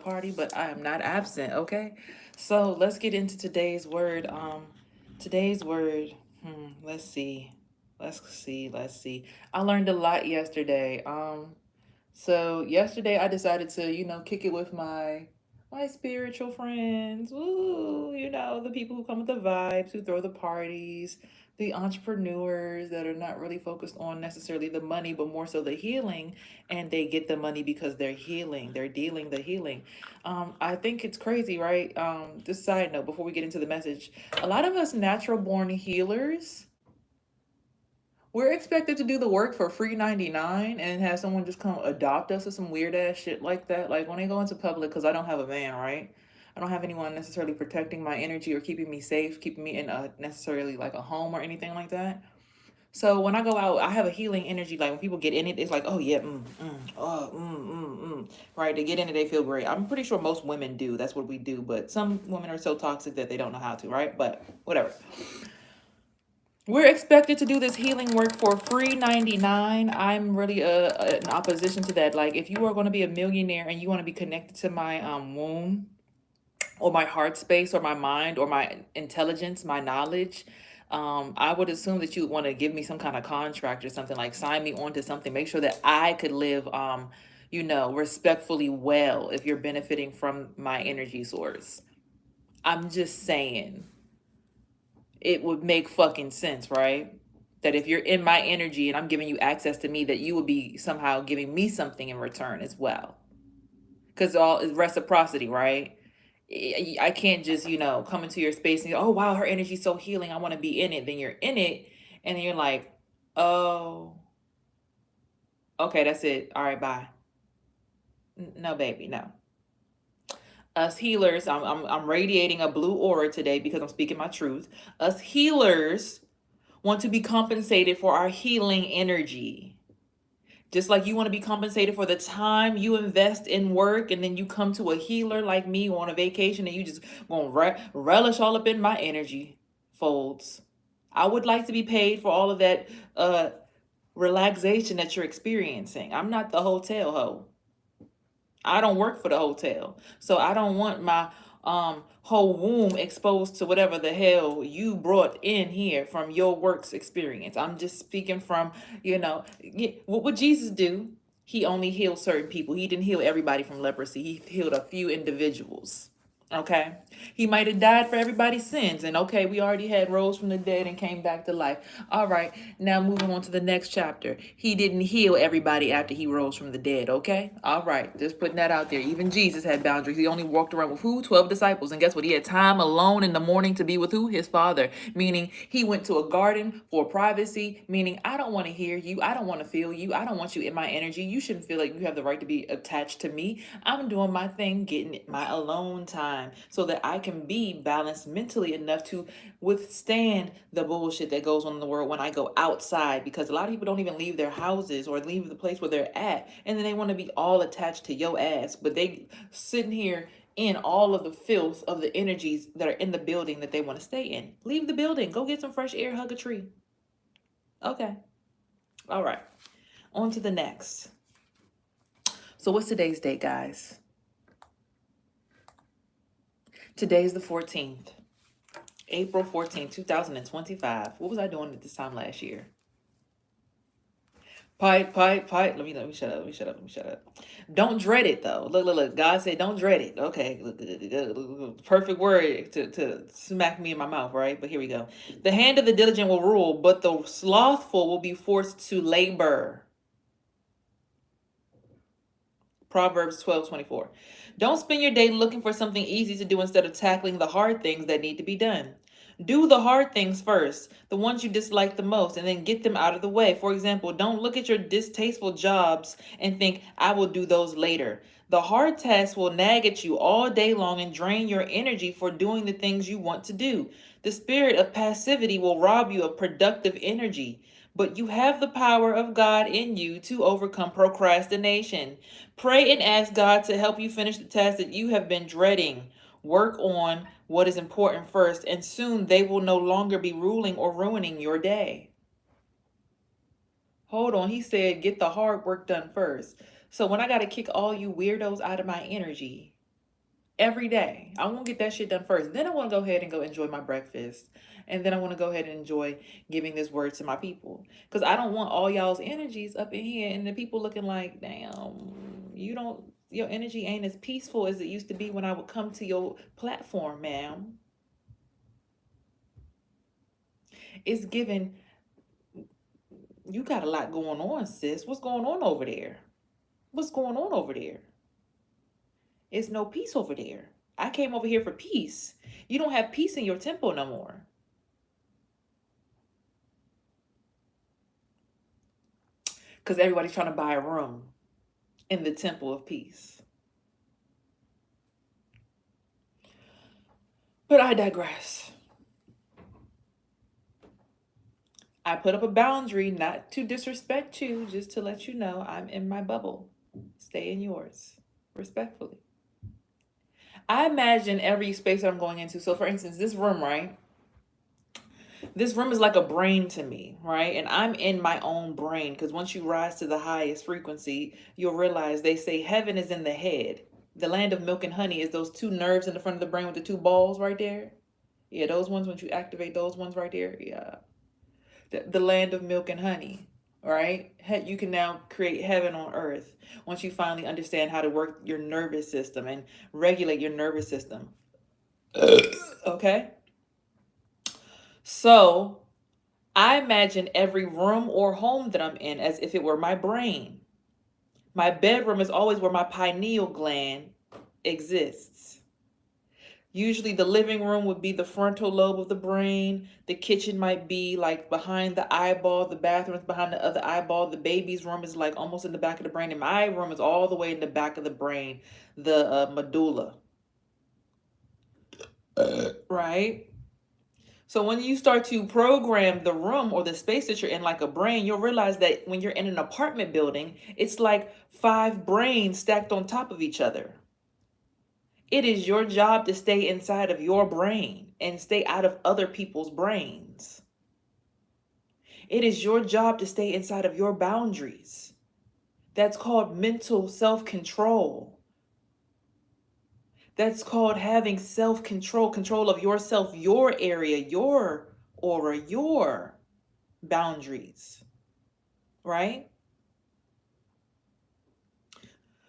party, but I am not absent, okay? So let's get into today's word. Today's word, let's see. Let's see. I learned a lot yesterday. So yesterday I decided to, kick it with my spiritual friends. Woo, the people who come with the vibes, who throw the parties, the entrepreneurs that are not really focused on necessarily the money, but more so the healing, and they get the money because they're healing. They're dealing the healing. I think it's crazy, right? Just side note before we get into the message. A lot of us natural born healers, we're expected to do the work for free 99 and have someone just come adopt us or some weird ass shit like that. Like when I go into public, because I don't have a van, right? I don't have anyone necessarily protecting my energy or keeping me safe, keeping me in a necessarily like a home or anything like that. So when I go out, I have a healing energy. Like when people get in it, it's like, oh yeah, right? They get in it, they feel great. I'm pretty sure most women do. That's what we do. But some women are so toxic that they don't know how to, right? But whatever. We're expected to do this healing work for free 99. I'm really in opposition to that. Like, if you are going to be a millionaire and you want to be connected to my womb or my heart space or my mind or my intelligence, my knowledge, I would assume that you would want to give me some kind of contract or something, like sign me onto something, make sure that I could live, respectfully well if you're benefiting from my energy source. I'm just saying it would make fucking sense, right? That if you're in my energy and I'm giving you access to me, that you would be somehow giving me something in return as well. Because all is reciprocity, right? I can't just, come into your space and go, oh, wow, her energy's so healing. I want to be in it. Then you're in it. And then you're like, oh, okay, that's it. All right, bye. No, baby, no. Us healers, I'm radiating a blue aura today because I'm speaking my truth. Us healers want to be compensated for our healing energy. Just like you want to be compensated for the time you invest in work, and then you come to a healer like me on a vacation and you just gonna relish all up in my energy folds. I would like to be paid for all of that relaxation that you're experiencing. I'm not the hotel hoe. I don't work for the hotel. So I don't want my whole womb exposed to whatever the hell you brought in here from your works experience. I'm just speaking from, what would Jesus do? He only healed certain people. He didn't heal everybody from leprosy. He healed a few individuals. Okay. He might have died for everybody's sins. And okay, we already had rose from the dead and came back to life. All right. Now moving on to the next chapter. He didn't heal everybody after he rose from the dead. Okay. All right. Just putting that out there. Even Jesus had boundaries. He only walked around with who? 12 disciples. And guess what? He had time alone in the morning to be with who? His father. Meaning he went to a garden for privacy. Meaning I don't want to hear you. I don't want to feel you. I don't want you in my energy. You shouldn't feel like you have the right to be attached to me. I'm doing my thing, getting my alone time so that I can be balanced mentally enough to withstand the bullshit that goes on in the world when I go outside. Because a lot of people don't even leave their houses or leave the place where they're at, and then they want to be all attached to your ass, but they sitting here in all of the filth of the energies that are in the building that they want to stay in. Leave the building, go get some fresh air, hug a tree. Okay. All right. On to the next. So what's today's date, guys? Today's the 14th. April 14th, 2025. What was I doing at this time last year? Pipe. Let me shut up. Let me shut up. Don't dread it though. Look. God said don't dread it. Okay. Look. Perfect word to smack me in my mouth, right? But here we go. The hand of the diligent will rule, but the slothful will be forced to labor. Proverbs 12:24. Don't spend your day looking for something easy to do instead of tackling the hard things that need to be done. Do the hard things first, the ones you dislike the most, and then get them out of the way. For example, don't look at your distasteful jobs and think, I will do those later. The hard tasks will nag at you all day long and drain your energy for doing the things you want to do. The spirit of passivity will rob you of productive energy. But you have the power of God in you to overcome procrastination. Pray and ask God to help you finish the task that you have been dreading. Work on what is important first, and soon they will no longer be ruling or ruining your day. Hold on, he said get the hard work done first. So when I got to kick all you weirdos out of my energy, every day. I want to get that shit done first. Then I want to go ahead and go enjoy my breakfast. And then I want to go ahead and enjoy giving this word to my people. Because I don't want all y'all's energies up in here and the people looking like, damn, you don't, your energy ain't as peaceful as it used to be when I would come to your platform, ma'am. It's given, you got a lot going on, sis. What's going on over there? What's going on over there? It's no peace over there. I came over here for peace. You don't have peace in your temple no more. Because everybody's trying to buy a room in the temple of peace. But I digress. I put up a boundary not to disrespect you, just to let you know I'm in my bubble. Stay in yours, respectfully. I imagine every space I'm going into. So for instance, this room, right? This room is like a brain to me, right? And I'm in my own brain because once you rise to the highest frequency, you'll realize they say heaven is in the head. The land of milk and honey is those two nerves in the front of the brain with the two balls right there. Yeah, those ones, once you activate those ones right there, yeah. The land of milk and honey, right? You can now create heaven on earth once you finally understand how to work your nervous system and regulate your nervous system. Okay? So I imagine every room or home that I'm in as if it were my brain. My bedroom is always where my pineal gland exists. Usually the living room would be the frontal lobe of the brain. The kitchen might be like behind the eyeball. The bathroom is behind the other eyeball. The baby's room is like almost in the back of the brain. And my room is all the way in the back of the brain, the medulla. Right? So when you start to program the room or the space that you're in like a brain, you'll realize that when you're in an apartment building, it's like 5 brains stacked on top of each other. It is your job to stay inside of your brain and stay out of other people's brains. It is your job to stay inside of your boundaries. That's called mental self-control. That's called having self-control, control of yourself, your area, your aura, your boundaries, right?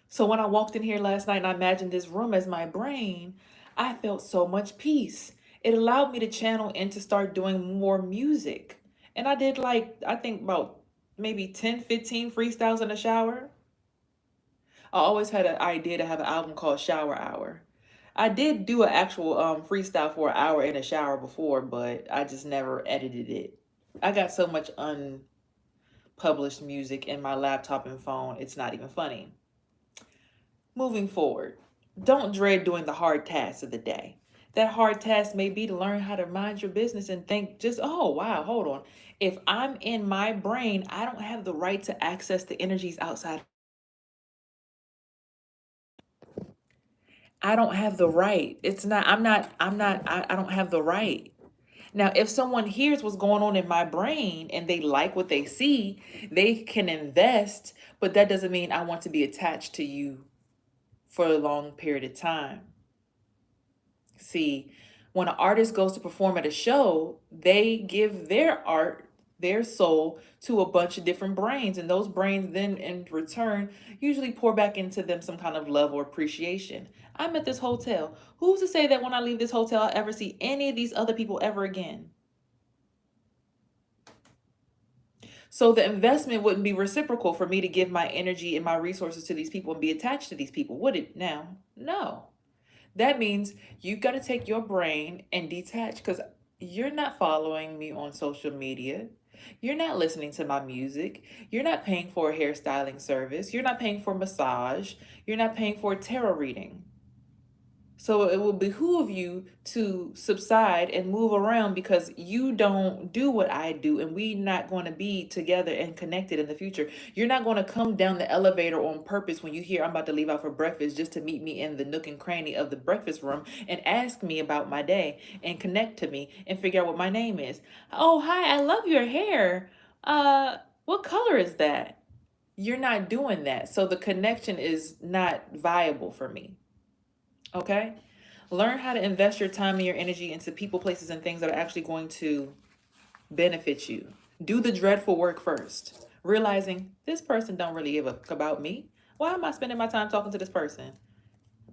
So when I walked in here last night and I imagined this room as my brain, I felt so much peace. It allowed me to channel and to start doing more music. And I did like, I think about maybe 10, 15 freestyles in the shower. I always had an idea to have an album called Shower Hour. I did do an actual freestyle for an hour in a shower before, but I just never edited it. I got so much unpublished music in my laptop and phone, it's not even funny. Moving forward, don't dread doing the hard tasks of the day. That hard task may be to learn how to mind your business and think just, oh, wow, hold on. If I'm in my brain, I don't have the right to access the energies outside. I don't have the right. It's not, I don't have the right. Now, if someone hears what's going on in my brain and they like what they see, they can invest, but that doesn't mean I want to be attached to you for a long period of time. See, when an artist goes to perform at a show, they give their art, their soul to a bunch of different brains. And those brains then in return usually pour back into them some kind of love or appreciation. I'm at this hotel. Who's to say that when I leave this hotel, I'll ever see any of these other people ever again? So the investment wouldn't be reciprocal for me to give my energy and my resources to these people and be attached to these people, would it now? No. That means you got to take your brain and detach because you're not following me on social media. You're not listening to my music. You're not paying for a hairstyling service. You're not paying for massage. You're not paying for a tarot reading. So it will behoove you to subside and move around because you don't do what I do and we're not going to be together and connected in the future. You're not going to come down the elevator on purpose when you hear I'm about to leave out for breakfast just to meet me in the nook and cranny of the breakfast room and ask me about my day and connect to me and figure out what my name is. Oh, hi, I love your hair. What color is that? You're not doing that. So the connection is not viable for me. Okay? Learn how to invest your time and your energy into people, places, and things that are actually going to benefit you. Do the dreadful work first. Realizing this person don't really give a fuck about me. Why am I spending my time talking to this person?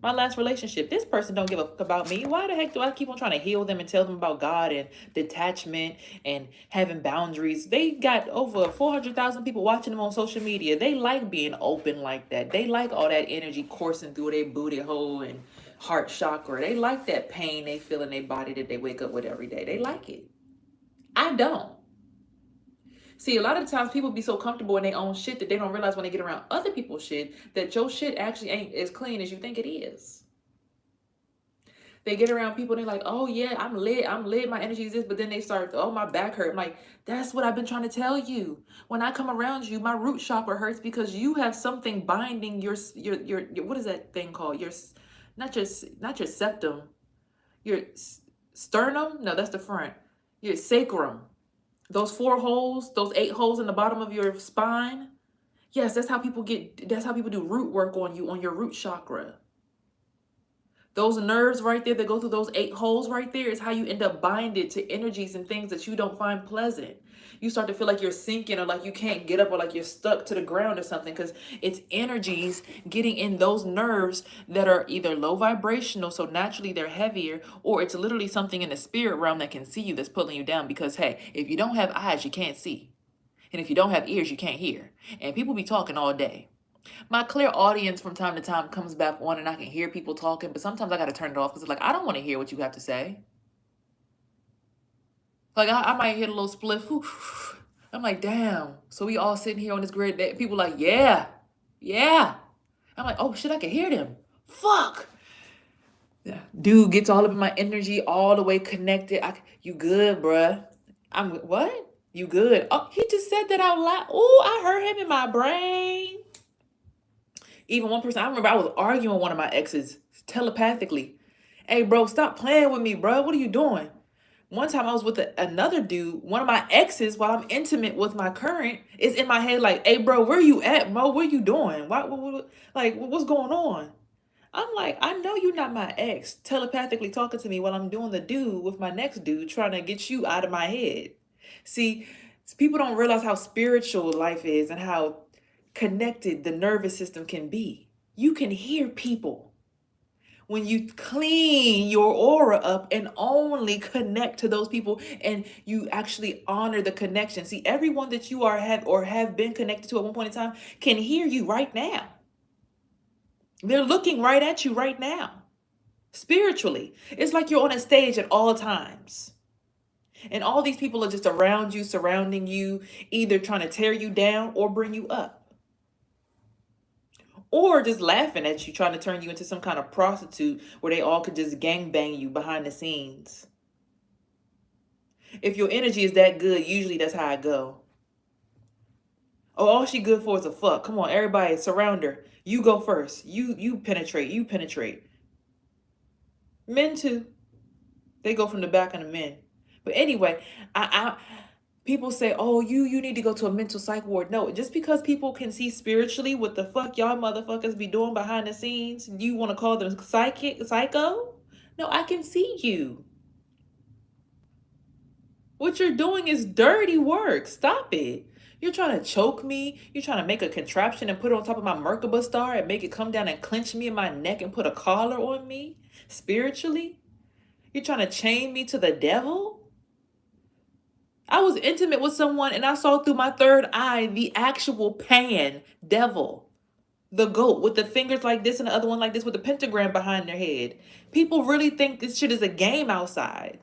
My last relationship, this person don't give a fuck about me. Why the heck do I keep on trying to heal them and tell them about God and detachment and having boundaries? They got over 400,000 people watching them on social media. They like being open like that. They like all that energy coursing through their booty hole and heart chakra. They like that pain they feel in their body that they wake up with every day. They like it. I don't. See, a lot of the times people be so comfortable in their own shit that they don't realize when they get around other people's shit that your shit actually ain't as clean as you think it is. They get around people and they're like, oh yeah, I'm lit, my energy is this, but then they start, oh, my back hurt. I'm like, that's what I've been trying to tell you. When I come around you, my root chakra hurts because you have something binding your what is that thing called? Not your septum, your sternum? No, that's the front. Your sacrum. Those 4 holes, those 8 holes in the bottom of your spine. Yes, that's how people do root work on you, on your root chakra. Those nerves right there that go through those 8 holes right there is how you end up binded to energies and things that you don't find pleasant. You start to feel like you're sinking or like you can't get up or like you're stuck to the ground or something because it's energies getting in those nerves that are either low vibrational, so naturally they're heavier, or it's literally something in the spirit realm that can see you that's pulling you down because, hey, if you don't have eyes, you can't see. And if you don't have ears, you can't hear. And people be talking all day. My clear audience from time to time comes back on and I can hear people talking, but sometimes I got to turn it off because it's like, I don't want to hear what you have to say. Like, I might hit a little spliff. I'm like, damn. So we all sitting here on this great day. People like, yeah, yeah. I'm like, oh shit, I can hear them. Fuck. Yeah. Dude gets all of my energy all the way connected. You good, bruh? What? You good? Oh, he just said that out loud. Oh, I heard him in my brain. Even one person, I remember I was arguing with one of my exes telepathically. Hey, bro, stop playing with me, bro. What are you doing? One time I was with another dude, one of my exes, while I'm intimate with my current, is in my head like, hey, bro, where you at, bro? What are you doing? What's going on? I'm like, I know you're not my ex, telepathically talking to me while I'm doing the dude with my next dude, trying to get you out of my head. See, people don't realize how spiritual life is and how connected the nervous system can be. You can hear people when you clean your aura up and only connect to those people and you actually honor the connection. See, everyone that you have been connected to at one point in time can hear you right now. They're looking right at you right now. Spiritually, it's like you're on a stage at all times. And all these people are just around you, surrounding you, either trying to tear you down or bring you up. Or just laughing at you, trying to turn you into some kind of prostitute where they all could just gangbang you behind the scenes. If your energy is that good, usually that's how I go. Oh, all she good for is a fuck. Come on, everybody, surround her. You go first. You penetrate. You penetrate. Men too. They go from the back of the men. But anyway, people say, oh, you need to go to a mental psych ward. No, just because people can see spiritually what the fuck y'all motherfuckers be doing behind the scenes, you want to call them psycho? No, I can see you. What you're doing is dirty work. Stop it. You're trying to choke me. You're trying to make a contraption and put it on top of my Merkaba star and make it come down and clench me in my neck and put a collar on me spiritually. You're trying to chain me to the devil. I was intimate with someone and I saw through my third eye the actual Pan devil, the goat with the fingers like this and the other one like this with the pentagram behind their head. People really think this shit is a game outside.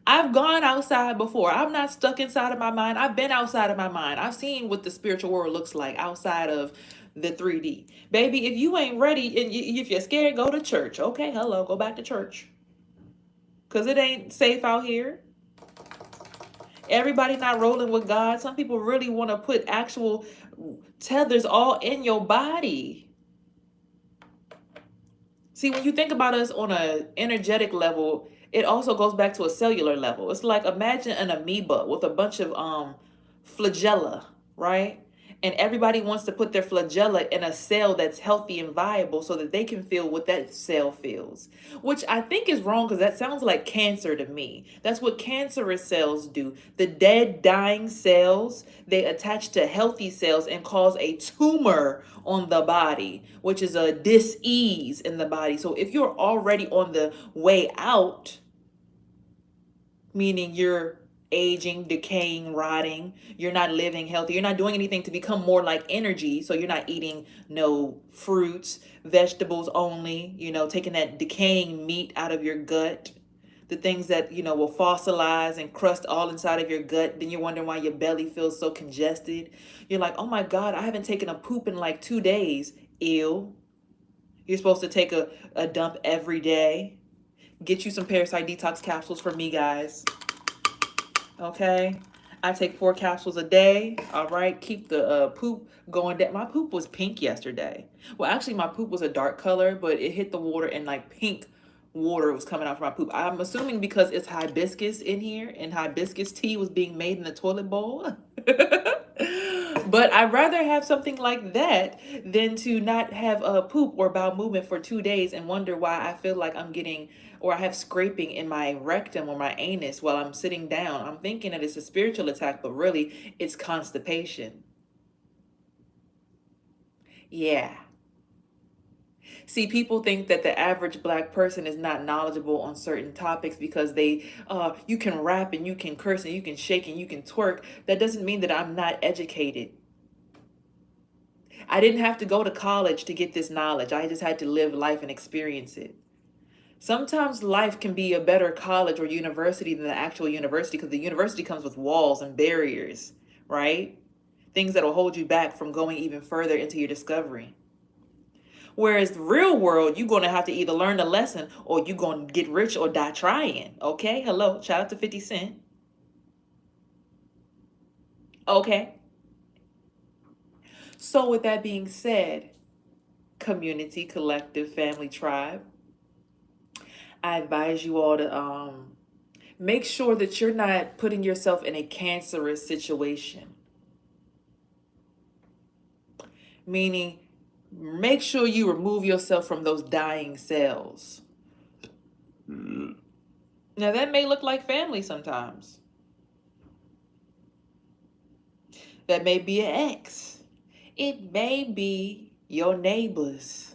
I've gone outside before. I'm not stuck inside of my mind. I've been outside of my mind. I've seen what the spiritual world looks like outside of the 3D. Baby, if you ain't ready and if you're scared, go to church. Okay, hello, go back to church. Because it ain't safe out here. Everybody not rolling with God. Some people really want to put actual tethers all in your body. See, when you think about us on an energetic level, it also goes back to a cellular level. It's like, imagine an amoeba with a bunch of flagella, right? And everybody wants to put their flagella in a cell that's healthy and viable so that they can feel what that cell feels, which I think is wrong because that sounds like cancer to me. That's what cancerous cells do. The dead, dying cells, they attach to healthy cells and cause a tumor on the body, which is a dis-ease in the body. So if you're already on the way out, meaning you're aging, decaying, rotting, you're not living healthy, you're not doing anything to become more like energy, so you're not eating no fruits, vegetables only, taking that decaying meat out of your gut, the things that will fossilize and crust all inside of your gut. Then you're wondering why your belly feels so congested. You're like, oh my god, I haven't taken a poop in like 2 days. Ew. You're supposed to take a dump every day. Get you some parasite detox capsules for me, guys. Okay, I take 4 capsules a day. All right, keep the poop going down. My poop was pink yesterday. Well, actually my poop was a dark color, but it hit the water and like pink water was coming out from my poop. I'm assuming because it's hibiscus in here and hibiscus tea was being made in the toilet bowl. But I'd rather have something like that than to not have a poop or bowel movement for 2 days and wonder why I feel like I'm getting, or I have scraping in my rectum or my anus while I'm sitting down. I'm thinking that it's a spiritual attack, but really it's constipation. Yeah. See, people think that the average black person is not knowledgeable on certain topics because you can rap and you can curse and you can shake and you can twerk. That doesn't mean that I'm not educated. I didn't have to go to college to get this knowledge. I just had to live life and experience it. Sometimes life can be a better college or university than the actual university because the university comes with walls and barriers, right? Things that will hold you back from going even further into your discovery. Whereas the real world, you're going to have to either learn the lesson or you're going to get rich or die trying. Okay? Hello. Shout out to 50 Cent. Okay. So with that being said, community, collective, family, tribe, I advise you all to make sure that you're not putting yourself in a cancerous situation. Meaning, make sure you remove yourself from those dying cells. Now, that may look like family sometimes. That may be an ex. It may be your neighbors.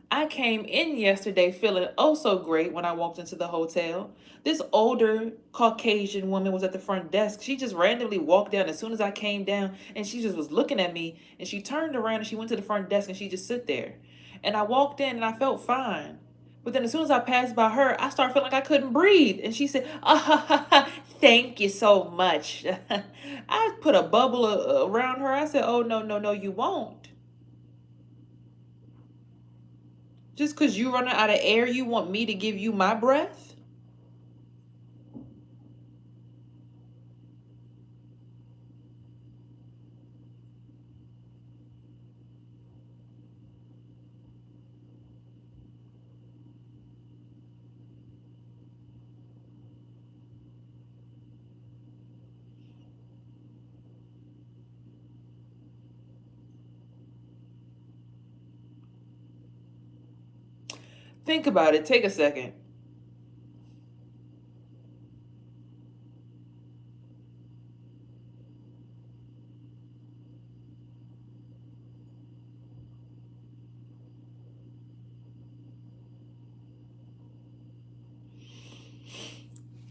I came in yesterday feeling oh so great when I walked into the hotel. This older Caucasian woman was at the front desk. She just randomly walked down as soon as I came down and she just was looking at me and she turned around and she went to the front desk and she just sit there. And I walked in and I felt fine. But then as soon as I passed by her, I started feeling like I couldn't breathe. And she said, thank you so much. I put a bubble around her. I said, oh, no, no, no, you won't. Just because you're running out of air, you want me to give you my breath? Think about it. Take a second.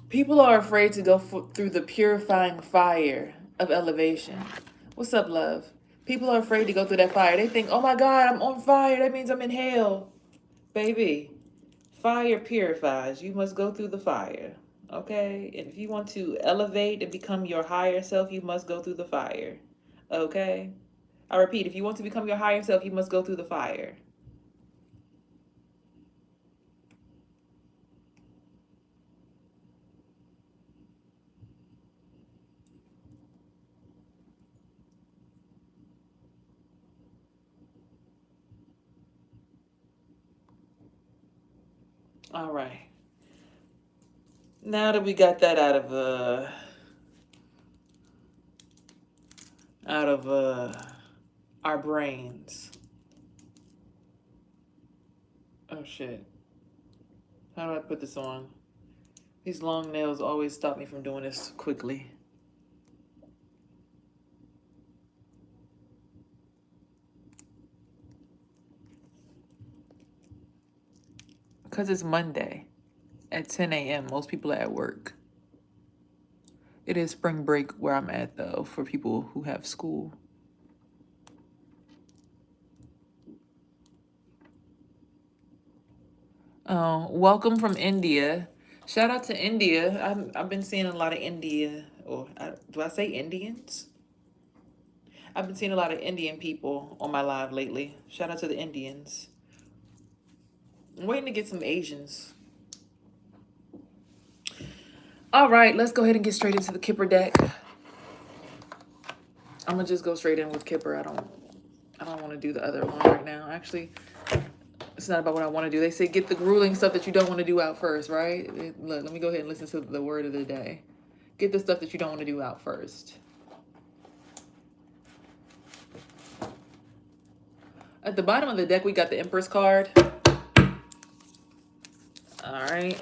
People are afraid to go through the purifying fire of elevation. What's up, love? People are afraid to go through that fire. They think, oh my God, I'm on fire. That means I'm in hell. Baby, fire purifies. You must go through the fire. Okay? And if you want to elevate and become your higher self, you must go through the fire. Okay? I repeat, if you want to become your higher self, you must go through the fire. All right. Now that we got that out of out of our brains. Oh shit. How do I put this on? These long nails always stop me from doing this quickly. Because it's Monday at 10 a.m. Most people are at work. It is spring break where I'm at, though, for people who have school. Welcome from India. Shout out to India. I've been seeing a lot of India, or do I say Indians? I've been seeing a lot of Indian people on my live lately. Shout out to the Indians. I'm waiting to get some Asians. All right, let's go ahead and get straight into the Kipper deck. I'm gonna just go straight in with Kipper. I don't want to do the other one right now. Actually, it's not about what I want to do. They say get the grueling stuff that you don't want to do out first, right? Look, let me go ahead and listen to the word of the day. Get the stuff that you don't want to do out first. At the bottom of the deck, we got the Empress card. All right.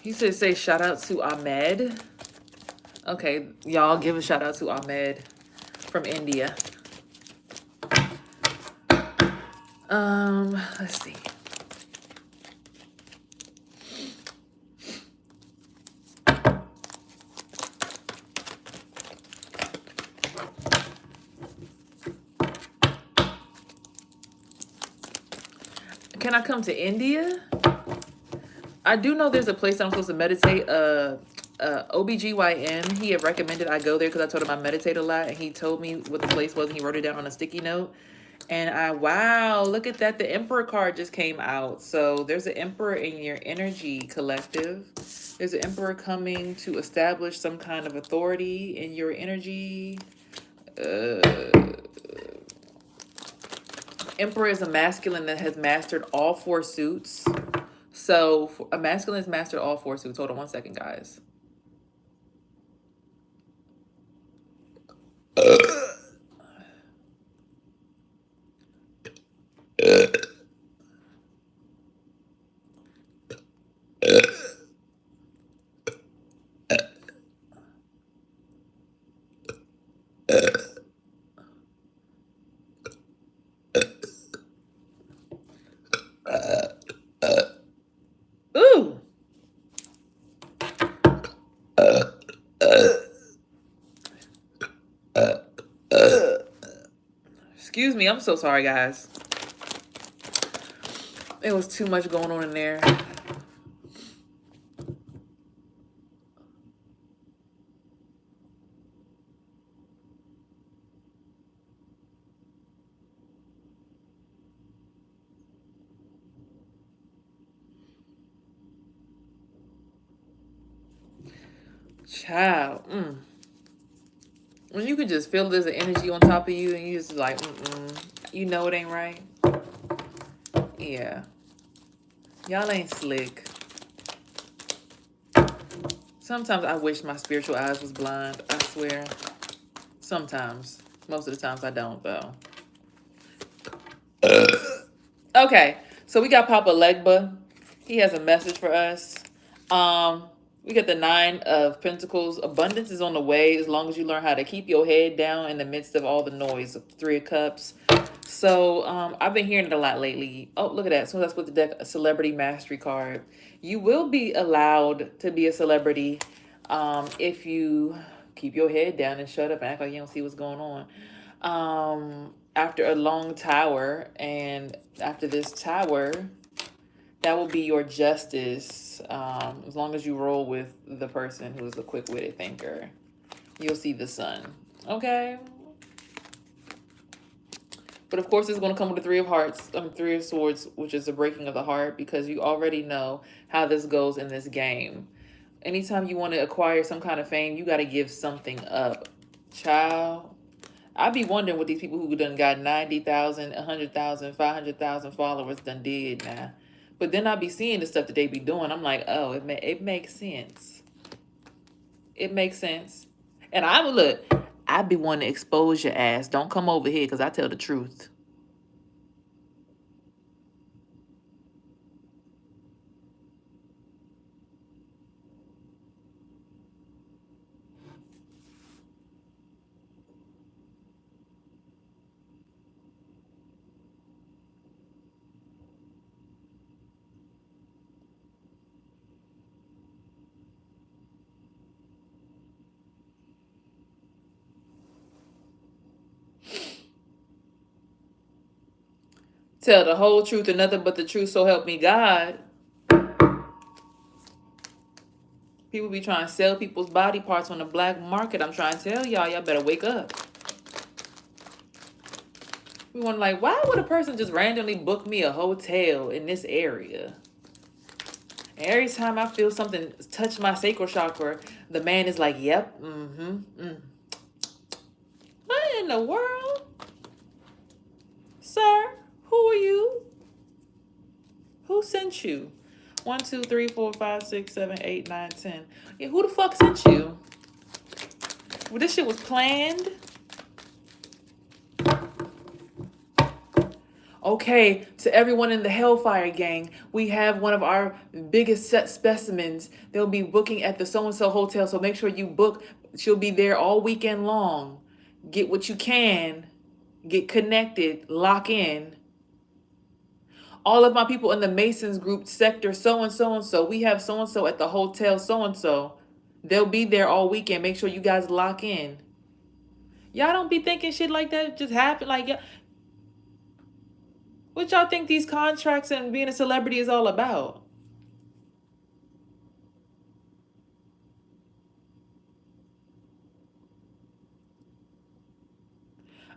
He said, say shout out to Ahmed. Okay, y'all give a shout out to Ahmed from India. Let's see. Can I come to India? I do know there's a place I'm supposed to meditate. OBGYN, he had recommended I go there because I told him I meditate a lot, and he told me what the place was, and he wrote it down on a sticky note. And wow, look at that. The Emperor card just came out. So there's an Emperor in your energy collective. There's an Emperor coming to establish some kind of authority in your energy. Emperor is a masculine that has mastered all four suits. So a masculine has mastered all four suits. Hold on one second, guys. Ooh. Excuse me, I'm so sorry, guys. There was too much going on in there. Child. When you can just feel there's an energy on top of you and you just like, you know it ain't right. Yeah. Y'all ain't slick. Sometimes I wish my spiritual eyes was blind. I swear. Sometimes. Most of the times I don't, though. Okay. So we got Papa Legba. He has a message for us. We got the 9 of Pentacles. Abundance is on the way as long as you learn how to keep your head down in the midst of all the noise. 3 of Cups. So I've been hearing it a lot lately. Oh, look at that. So that's with the deck, a Celebrity Mastery card. You will be allowed to be a celebrity if you keep your head down and shut up and act like you don't see what's going on. After a long tower, and after this tower, that will be your justice. As long as you roll with the person who is a quick-witted thinker, you'll see the sun. Okay? But of course, it's going to come with the 3 of Hearts, 3 of Swords, which is the breaking of the heart, because you already know how this goes in this game. Anytime you want to acquire some kind of fame, you got to give something up. Child, I be wondering what these people who done got 90,000, 100,000, 500,000 followers done did now. But then I be seeing the stuff that they be doing. I'm like, oh, it makes sense. It makes sense. And I would look, I be wanting to expose your ass. Don't come over here because I tell the truth. Tell the whole truth and nothing but the truth, so help me God. People be trying to sell people's body parts on the black market. I'm trying to tell y'all better wake up. We want like, why would a person just randomly book me a hotel in this area? And every time I feel something touch my sacral chakra, the man is like, yep, What in the world? Sir, who are you? Who sent you? 1, 2, 3, 4, 5, 6, 7, 8, 9, 10. Yeah, who the fuck sent you? Well, this shit was planned. Okay, to everyone in the Hellfire gang, we have one of our biggest set specimens. They'll be booking at the so-and-so hotel, so make sure you book. She'll be there all weekend long. Get what you can. Get connected. Lock in. All of my people in the Masons group sector so-and-so and so. We have so-and-so at the hotel so-and-so. They'll be there all weekend. Make sure you guys lock in. Y'all don't be thinking shit like that just happen. Like, what y'all think these contracts and being a celebrity is all about?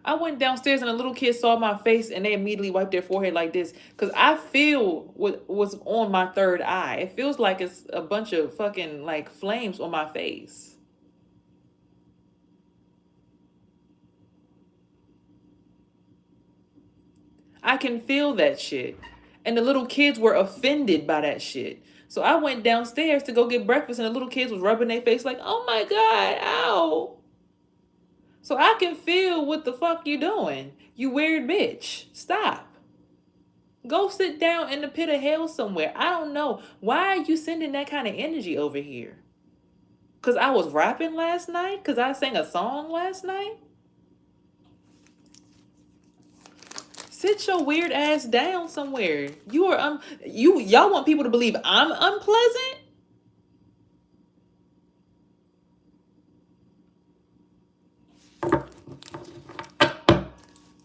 I went downstairs and a little kid saw my face and they immediately wiped their forehead like this. Because I feel what was on my third eye. It feels like it's a bunch of fucking like flames on my face. I can feel that shit. And the little kids were offended by that shit. So I went downstairs to go get breakfast and the little kids was rubbing their face like, oh my God, ow. So I can feel what the fuck you doing. You weird bitch. Stop. Go sit down in the pit of hell somewhere. I don't know. Why are you sending that kind of energy over here? Because I was rapping last night? Because I sang a song last night? Sit your weird ass down somewhere. You are y'all want people to believe I'm unpleasant?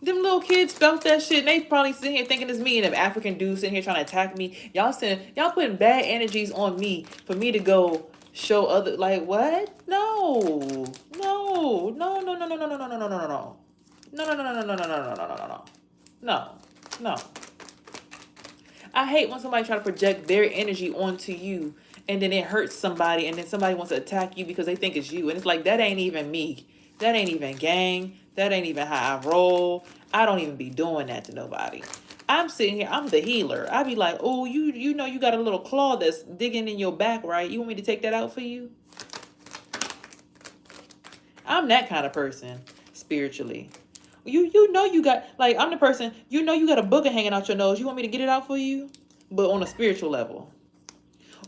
Them little kids felt that shit and they probably sitting here thinking it's me and an African dude sitting here trying to attack me. Y'all putting bad energies on me for me to go show other like what? No. No. No, no, no, no, no, no, no, no, no, no, no. No, no, no, no, no, no, no, no, no, no, no, no. No. No. I hate when somebody try to project their energy onto you and then it hurts somebody and then somebody wants to attack you because they think it's you. And it's like, that ain't even me. That ain't even gang. That ain't even how I roll. I don't even be doing that to nobody. I'm sitting here, I'm the healer. I be like, oh, you know you got a little claw that's digging in your back, right? You want me to take that out for you? I'm that kind of person, spiritually. You know you got, like, I'm the person, you know you got a booger hanging out your nose. You want me to get it out for you? But on a spiritual level.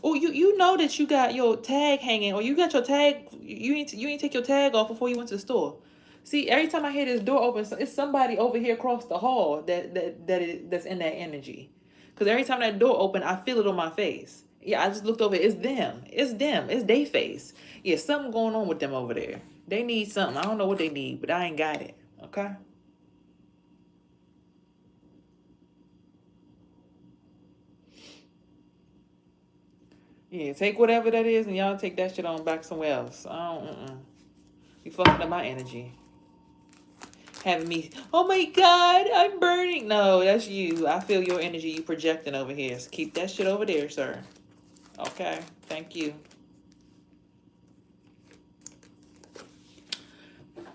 Oh, you know that you got your tag hanging, or you got your tag, you ain't take your tag off before you went to the store. See, every time I hear this door open, it's somebody over here across the hall that's in that energy. Because every time that door open, I feel it on my face. Yeah, I just looked over. It's them. It's them. It's they face. Yeah, something going on with them over there. They need something. I don't know what they need, but I ain't got it. Okay? Yeah, take whatever that is and y'all take that shit on back somewhere else. I don't, You fucking up my energy. Having me, oh my God, I'm burning. No, that's you. I feel your energy you projecting over here. So keep that shit over there, sir. Okay, thank you.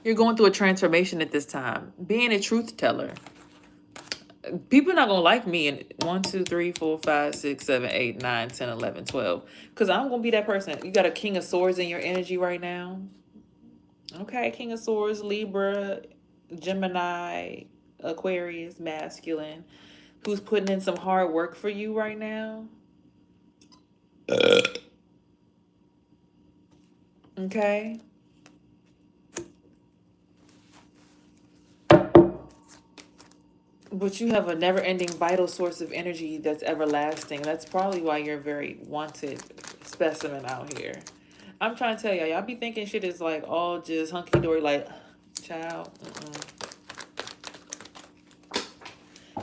You're going through a transformation at this time. Being a truth teller. People are not going to like me in 1, 2, 3, 4, 5, 6, 7, 8, 9, 10, 11, 12. Because I'm going to be that person. You got a King of Swords in your energy right now. Okay, King of Swords, Libra, Gemini, Aquarius, masculine. Who's putting in some hard work for you right now. Okay. But you have a never-ending vital source of energy that's everlasting. That's probably why you're a very wanted specimen out here. I'm trying to tell y'all be thinking shit is like all just hunky-dory, like, child.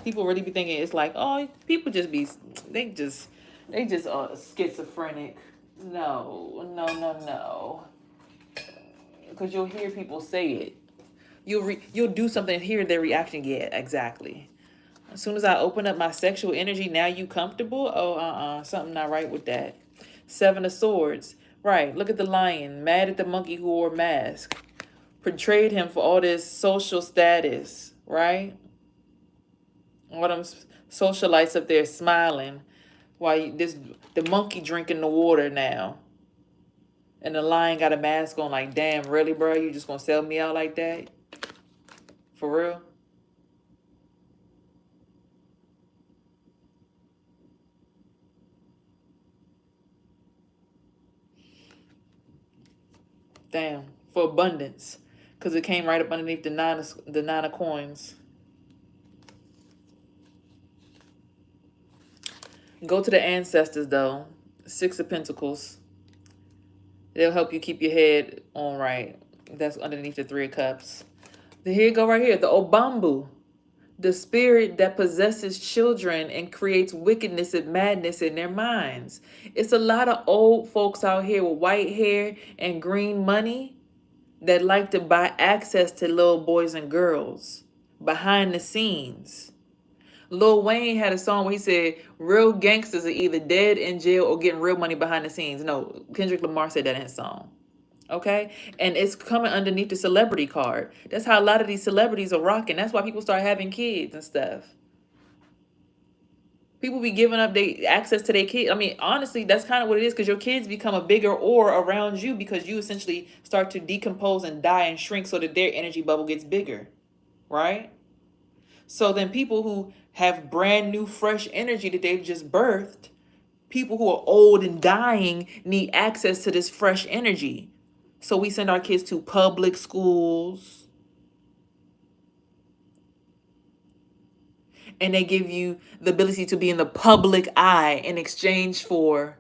People really be thinking it's like, oh, people just be, they just schizophrenic. No. Because you'll hear people say it. You'll do something and hear their reaction. Yeah, exactly. As soon as I open up my sexual energy, now you comfortable? Oh, something not right with that. 7 of Swords. Right, look at the lion, mad at the monkey who wore a mask. Portrayed him for all this social status, right? All them socialites up there smiling while the monkey drinking the water now. And the lion got a mask on like, damn, really, bro? You just gonna sell me out like that? For real? Damn. For abundance. Because it came right up underneath the nine of coins. Go to the ancestors, though. 6 of Pentacles. They'll help you keep your head on right. That's underneath the 3 of Cups. Here you go right here. The Obambu. The spirit that possesses children and creates wickedness and madness in their minds. It's a lot of old folks out here with white hair and green money that like to buy access to little boys and girls behind the scenes. Lil Wayne had a song where he said, real gangsters are either dead in jail or getting real money behind the scenes. No, Kendrick Lamar said that in his song. Okay? And it's coming underneath the celebrity card. That's how a lot of these celebrities are rocking. That's why people start having kids and stuff. People be giving up their access to their kids. I mean, honestly, that's kind of what it is, because your kids become a bigger aura around you because you essentially start to decompose and die and shrink so that their energy bubble gets bigger, right? So then people who have brand new, fresh energy that they've just birthed, people who are old and dying need access to this fresh energy. So we send our kids to public schools. And they give you the ability to be in the public eye in exchange for...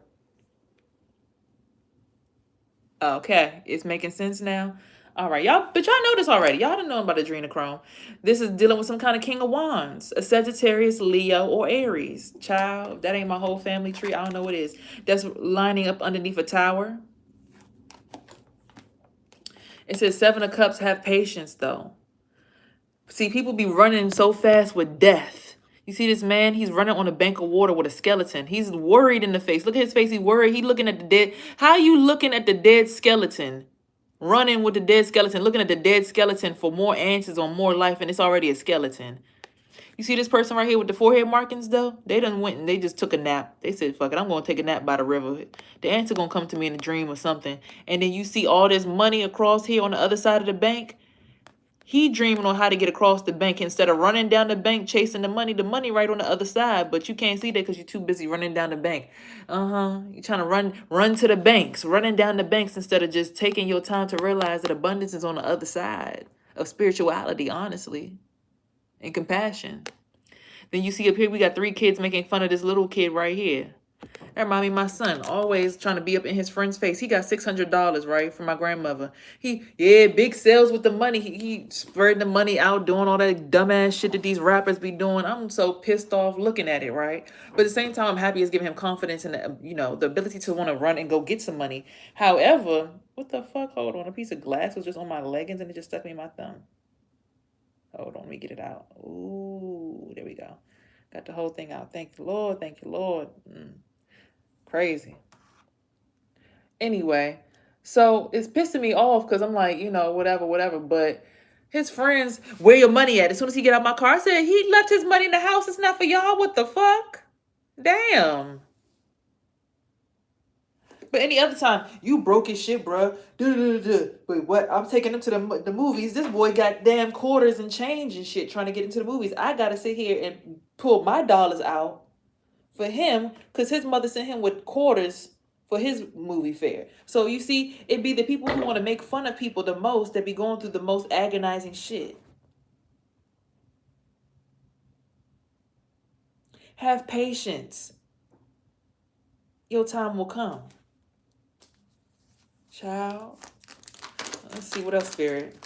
Okay, it's making sense now. All right, y'all, but y'all know this already. Y'all don't know about adrenochrome. This is dealing with some kind of King of Wands, a Sagittarius, Leo, or Aries. Child, that ain't my whole family tree. I don't know what it is. That's lining up underneath a tower. It says 7 of Cups, have patience, though. See, people be running so fast with death. You see this man? He's running on a bank of water with a skeleton. He's worried in the face. Look at his face. He's worried. He's looking at the dead. How are you looking at the dead skeleton? Running with the dead skeleton, looking at the dead skeleton for more answers on more life, and it's already a skeleton. You see this person right here with the forehead markings, though? They done went and they just took a nap. They said, fuck it, I'm going to take a nap by the river. The answer going to come to me in a dream or something. And then you see all this money across here on the other side of the bank. He dreaming on how to get across the bank instead of running down the bank chasing the money right on the other side. But you can't see that because you're too busy running down the bank. You're trying to run to the banks, running down the banks instead of just taking your time to realize that abundance is on the other side of spirituality, honestly, and compassion. Then you see up here, we got 3 kids making fun of this little kid right here. That remind me of my son, always trying to be up in his friend's face. He got $600, right, from my grandmother. Big sales with the money. He spreading the money out, doing all that dumbass shit that these rappers be doing. I'm so pissed off looking at it, right? But at the same time, I'm happy it's giving him confidence and, the ability to want to run and go get some money. However, what the fuck? Hold on. A piece of glass was just on my leggings and it just stuck me in my thumb. Hold on, let me get it out. Ooh, there we go. Got the whole thing out. Thank you, Lord. Thank you, Lord. Crazy. Anyway, So it's pissing me off because I'm like, whatever, whatever. But his friends, where your money at? As soon as he get out my car, I said, he left his money in the house. It's not for y'all. What the fuck? Damn. But any other time, you broke his shit, bro. Wait, what? I'm taking him to the movies. This boy got damn quarters and change and shit trying to get into the movies. I gotta sit here and pull my dollars out for him because his mother sent him with quarters for his movie fare. So you see, it be the people who want to make fun of people the most that be going through the most agonizing shit. Have patience. Your time will come. Child. Let's see what else, Spirit.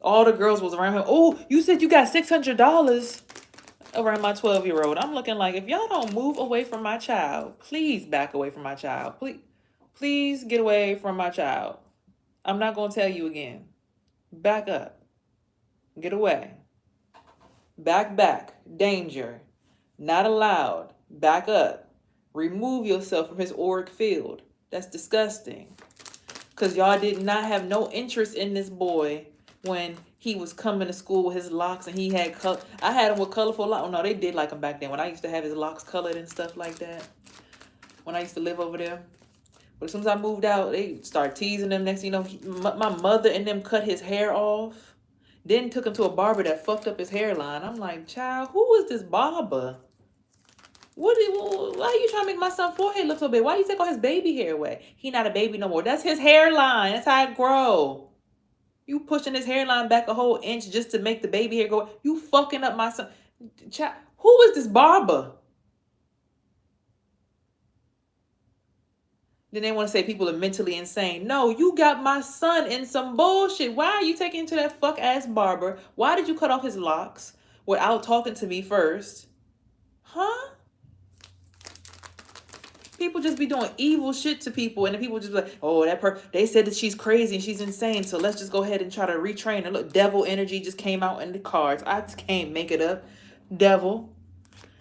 All the girls was around him. Oh, you said you got $600 around my 12-year-old. I'm looking like, if y'all don't move away from my child, please back away from my child. Please get away from my child. I'm not going to tell you again. Back up. Get away. Back. Danger. Not allowed. Back up. Remove yourself from his auric field. That's disgusting. Because y'all did not have no interest in this boy when he was coming to school with his locks and he had I had him with colorful locks. Oh, no, they did like him back then when I used to have his locks colored and stuff like that. When I used to live over there. But as soon as I moved out, they start teasing him. Next thing you know, my mother and them cut his hair off. Then took him to a barber that fucked up his hairline. I'm like, child, who is this barber? Why are you trying to make my son's forehead look so big? Why you take all his baby hair away? He not a baby no more. That's his hairline. That's how it grow. You pushing his hairline back a whole inch just to make the baby hair go. You fucking up my son. Child, who is this barber? Then they want to say people are mentally insane. No, you got my son in some bullshit. Why are you taking him to that fuck ass barber? Why did you cut off his locks without talking to me first? Huh? People just be doing evil shit to people, and the people just be like, oh, they said that she's crazy and she's insane, so let's just go ahead and try to retrain her. Look, devil energy just came out in the cards. I just can't make it up. Devil.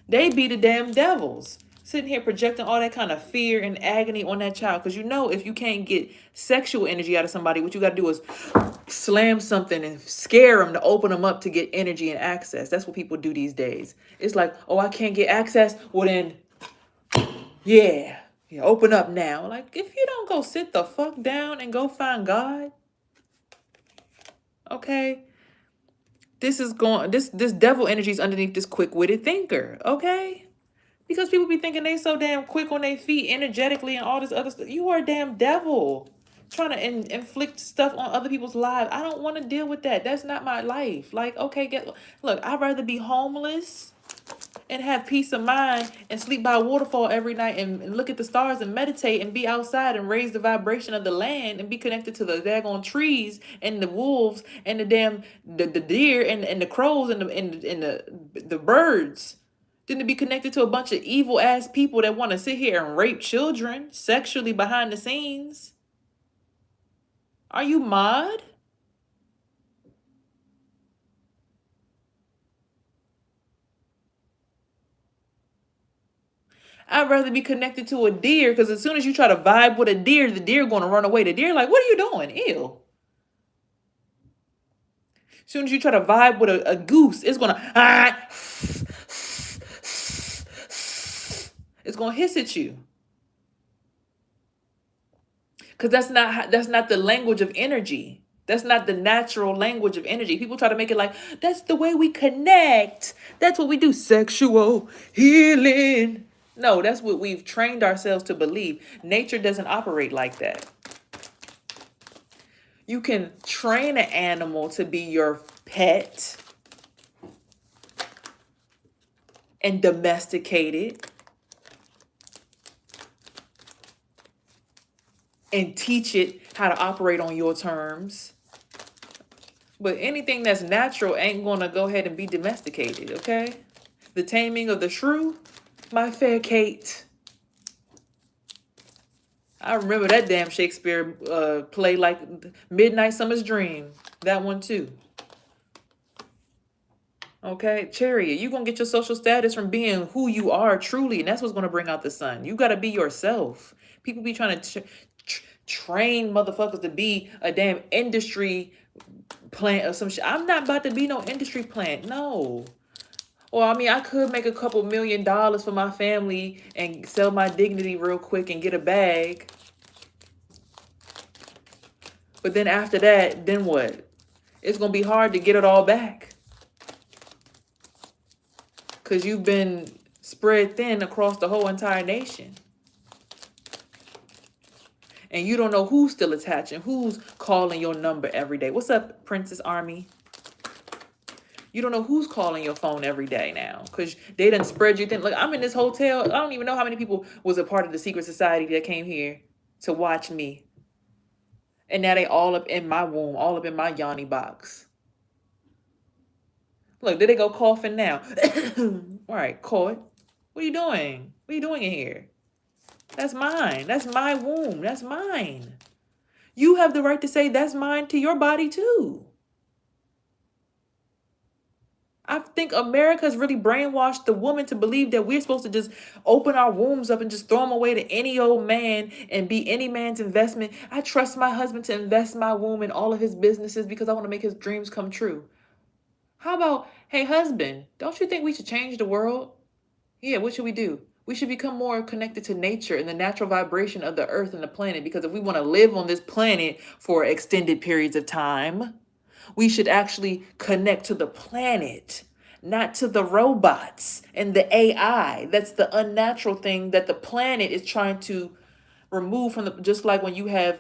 They be the damn devils. Sitting here projecting all that kind of fear and agony on that child. Because if you can't get sexual energy out of somebody, what you got to do is slam something and scare them to open them up to get energy and access. That's what people do these days. It's like, oh, I can't get access. Well, then, yeah, open up now. Like, if you don't go sit the fuck down and go find God, okay? This devil energy is underneath this quick-witted thinker, okay? Because people be thinking they so damn quick on their feet energetically and all this other stuff. You are a damn devil trying to inflict stuff on other people's lives. I don't want to deal with that. That's not my life. Like, okay, look, I'd rather be homeless and have peace of mind and sleep by a waterfall every night and look at the stars and meditate and be outside and raise the vibration of the land and be connected to the daggone trees and the wolves and the damn the deer and the crows and the birds than to be connected to a bunch of evil ass people that want to sit here and rape children sexually behind the scenes. Are you mad? I'd rather be connected to a deer, because as soon as you try to vibe with a deer, the deer going to run away. The deer like, what are you doing? Ew. As soon as you try to vibe with a goose, it's going to it's going to hiss at you. Because that's not the language of energy. That's not the natural language of energy. People try to make it like, that's the way we connect. That's what we do. Sexual healing. No, that's what we've trained ourselves to believe. Nature doesn't operate like that. You can train an animal to be your pet and domesticate it and teach it how to operate on your terms. But anything that's natural ain't going to go ahead and be domesticated, okay? The Taming of the Shrew, my fair Kate. I remember that damn Shakespeare play, like Midnight Summer's Dream. That one too. Okay, chariot, you're gonna get your social status from being who you are truly, and that's what's gonna bring out the sun. You gotta be yourself. People be trying to train motherfuckers to be a damn industry plant or some shit. I'm not about to be no industry plant. No. Well, I mean, I could make a couple $1,000,000 for my family and sell my dignity real quick and get a bag. But then after that, then what? It's gonna be hard to get it all back. Because you've been spread thin across the whole entire nation. And you don't know who's still attaching, who's calling your number every day. What's up, Princess Army? You don't know who's calling your phone every day now because they done spread you thin. Like, I'm in this hotel. I don't even know how many people was a part of the secret society that came here to watch me. And now they all up in my womb, all up in my yoni box. Look, there they go coughing now. All right, Court. What are you doing? What are you doing in here? That's mine. That's my womb. That's mine. You have the right to say that's mine to your body too. I think America's really brainwashed the woman to believe that we're supposed to just open our wombs up and just throw them away to any old man and be any man's investment. I trust my husband to invest my womb in all of his businesses because I want to make his dreams come true. How about, hey, husband, don't you think we should change the world? Yeah, what should we do? We should become more connected to nature and the natural vibration of the earth and the planet, because if we want to live on this planet for extended periods of time, we should actually connect to the planet, not to the robots and the AI. That's the unnatural thing that the planet is trying to remove from the, just like when you have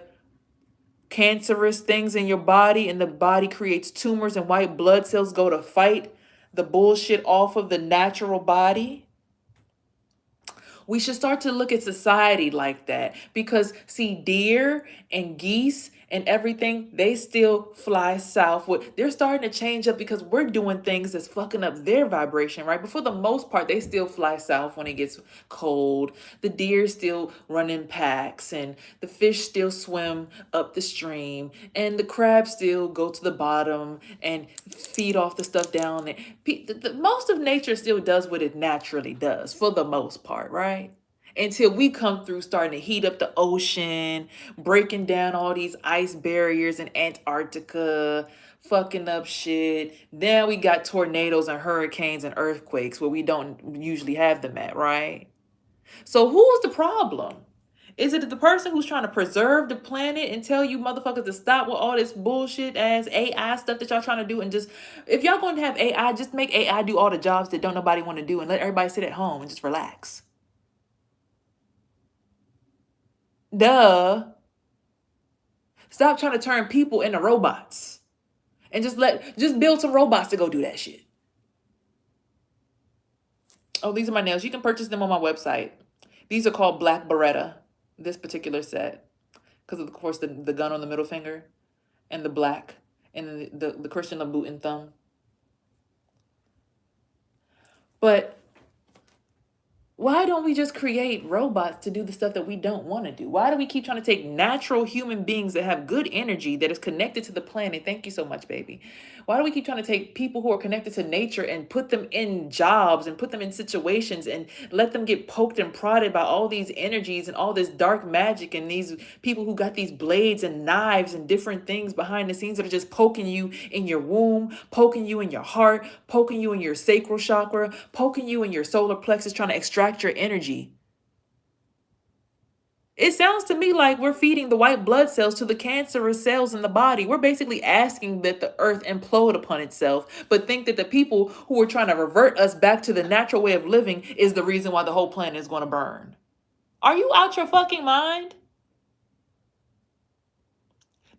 cancerous things in your body and the body creates tumors and white blood cells go to fight the bullshit off of the natural body. We should start to look at society like that because, see, deer and geese and everything, they still fly south. They're starting to change up because we're doing things that's fucking up their vibration, right? But for the most part, they still fly south when it gets cold. The deer still run in packs and the fish still swim up the stream and the crabs still go to the bottom and feed off the stuff down there. Most of nature still does what it naturally does for the most part, right? Until we come through starting to heat up the ocean, breaking down all these ice barriers in Antarctica, fucking up shit. Then we got tornadoes and hurricanes and earthquakes where we don't usually have them at, right? So who's the problem? Is it the person who's trying to preserve the planet and tell you motherfuckers to stop with all this bullshit ass AI stuff that y'all trying to do, and just, if y'all going to have AI, just make AI do all the jobs that don't nobody want to do and let everybody sit at home and just relax. Duh. Stop trying to turn people into robots and just build some robots to go do that shit. Oh, these are my nails. You can purchase them on my website. These are called Black Beretta, this particular set, because of course the gun on the middle finger and the black and the Christian Louboutin thumb. But why don't we just create robots to do the stuff that we don't want to do? Why do we keep trying to take natural human beings that have good energy, that is connected to the planet? Thank you so much, baby. Why do we keep trying to take people who are connected to nature and put them in jobs and put them in situations and let them get poked and prodded by all these energies and all this dark magic and these people who got these blades and knives and different things behind the scenes that are just poking you in your womb, poking you in your heart, poking you in your sacral chakra, poking you in your solar plexus, trying to extract your energy? It sounds to me like we're feeding the white blood cells to the cancerous cells in the body. We're basically asking that the earth implode upon itself, but think that the people who are trying to revert us back to the natural way of living is the reason why the whole planet is going to burn. Are you out your fucking mind?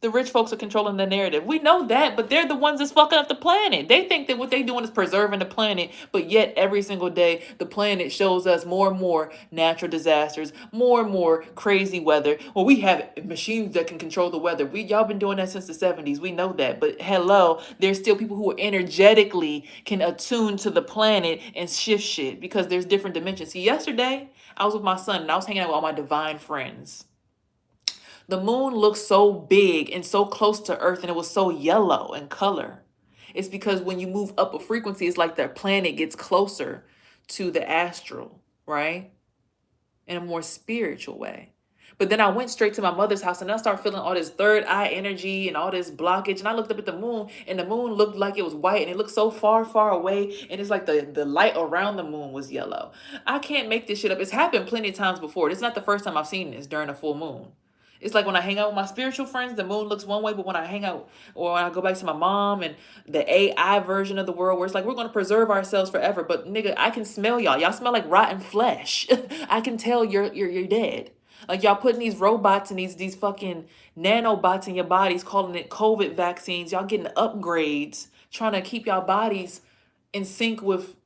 The rich folks are controlling the narrative. We know that, but they're the ones that's fucking up the planet. They think that what they're doing is preserving the planet, but yet every single day, the planet shows us more and more natural disasters, more and more crazy weather. Well, we have machines that can control the weather. Y'all been doing that since the 70s. We know that. But hello, there's still people who are energetically can attune to the planet and shift shit because there's different dimensions. See, yesterday, I was with my son and I was hanging out with all my divine friends. The moon looked so big and so close to Earth, and it was so yellow in color. It's because when you move up a frequency, it's like the planet gets closer to the astral, right? In a more spiritual way. But then I went straight to my mother's house and I started feeling all this third eye energy and all this blockage. And I looked up at the moon and the moon looked like it was white and it looked so far, far away. And it's like the light around the moon was yellow. I can't make this shit up. It's happened plenty of times before. It's not the first time I've seen this during a full moon. It's like when I hang out with my spiritual friends, the moon looks one way, but when I hang out or when I go back to my mom and the AI version of the world where it's like we're gonna preserve ourselves forever. But nigga, I can smell y'all. Y'all smell like rotten flesh. I can tell you're dead. Like y'all putting these robots and these fucking nanobots in your bodies, calling it COVID vaccines. Y'all getting upgrades, trying to keep y'all bodies in sync with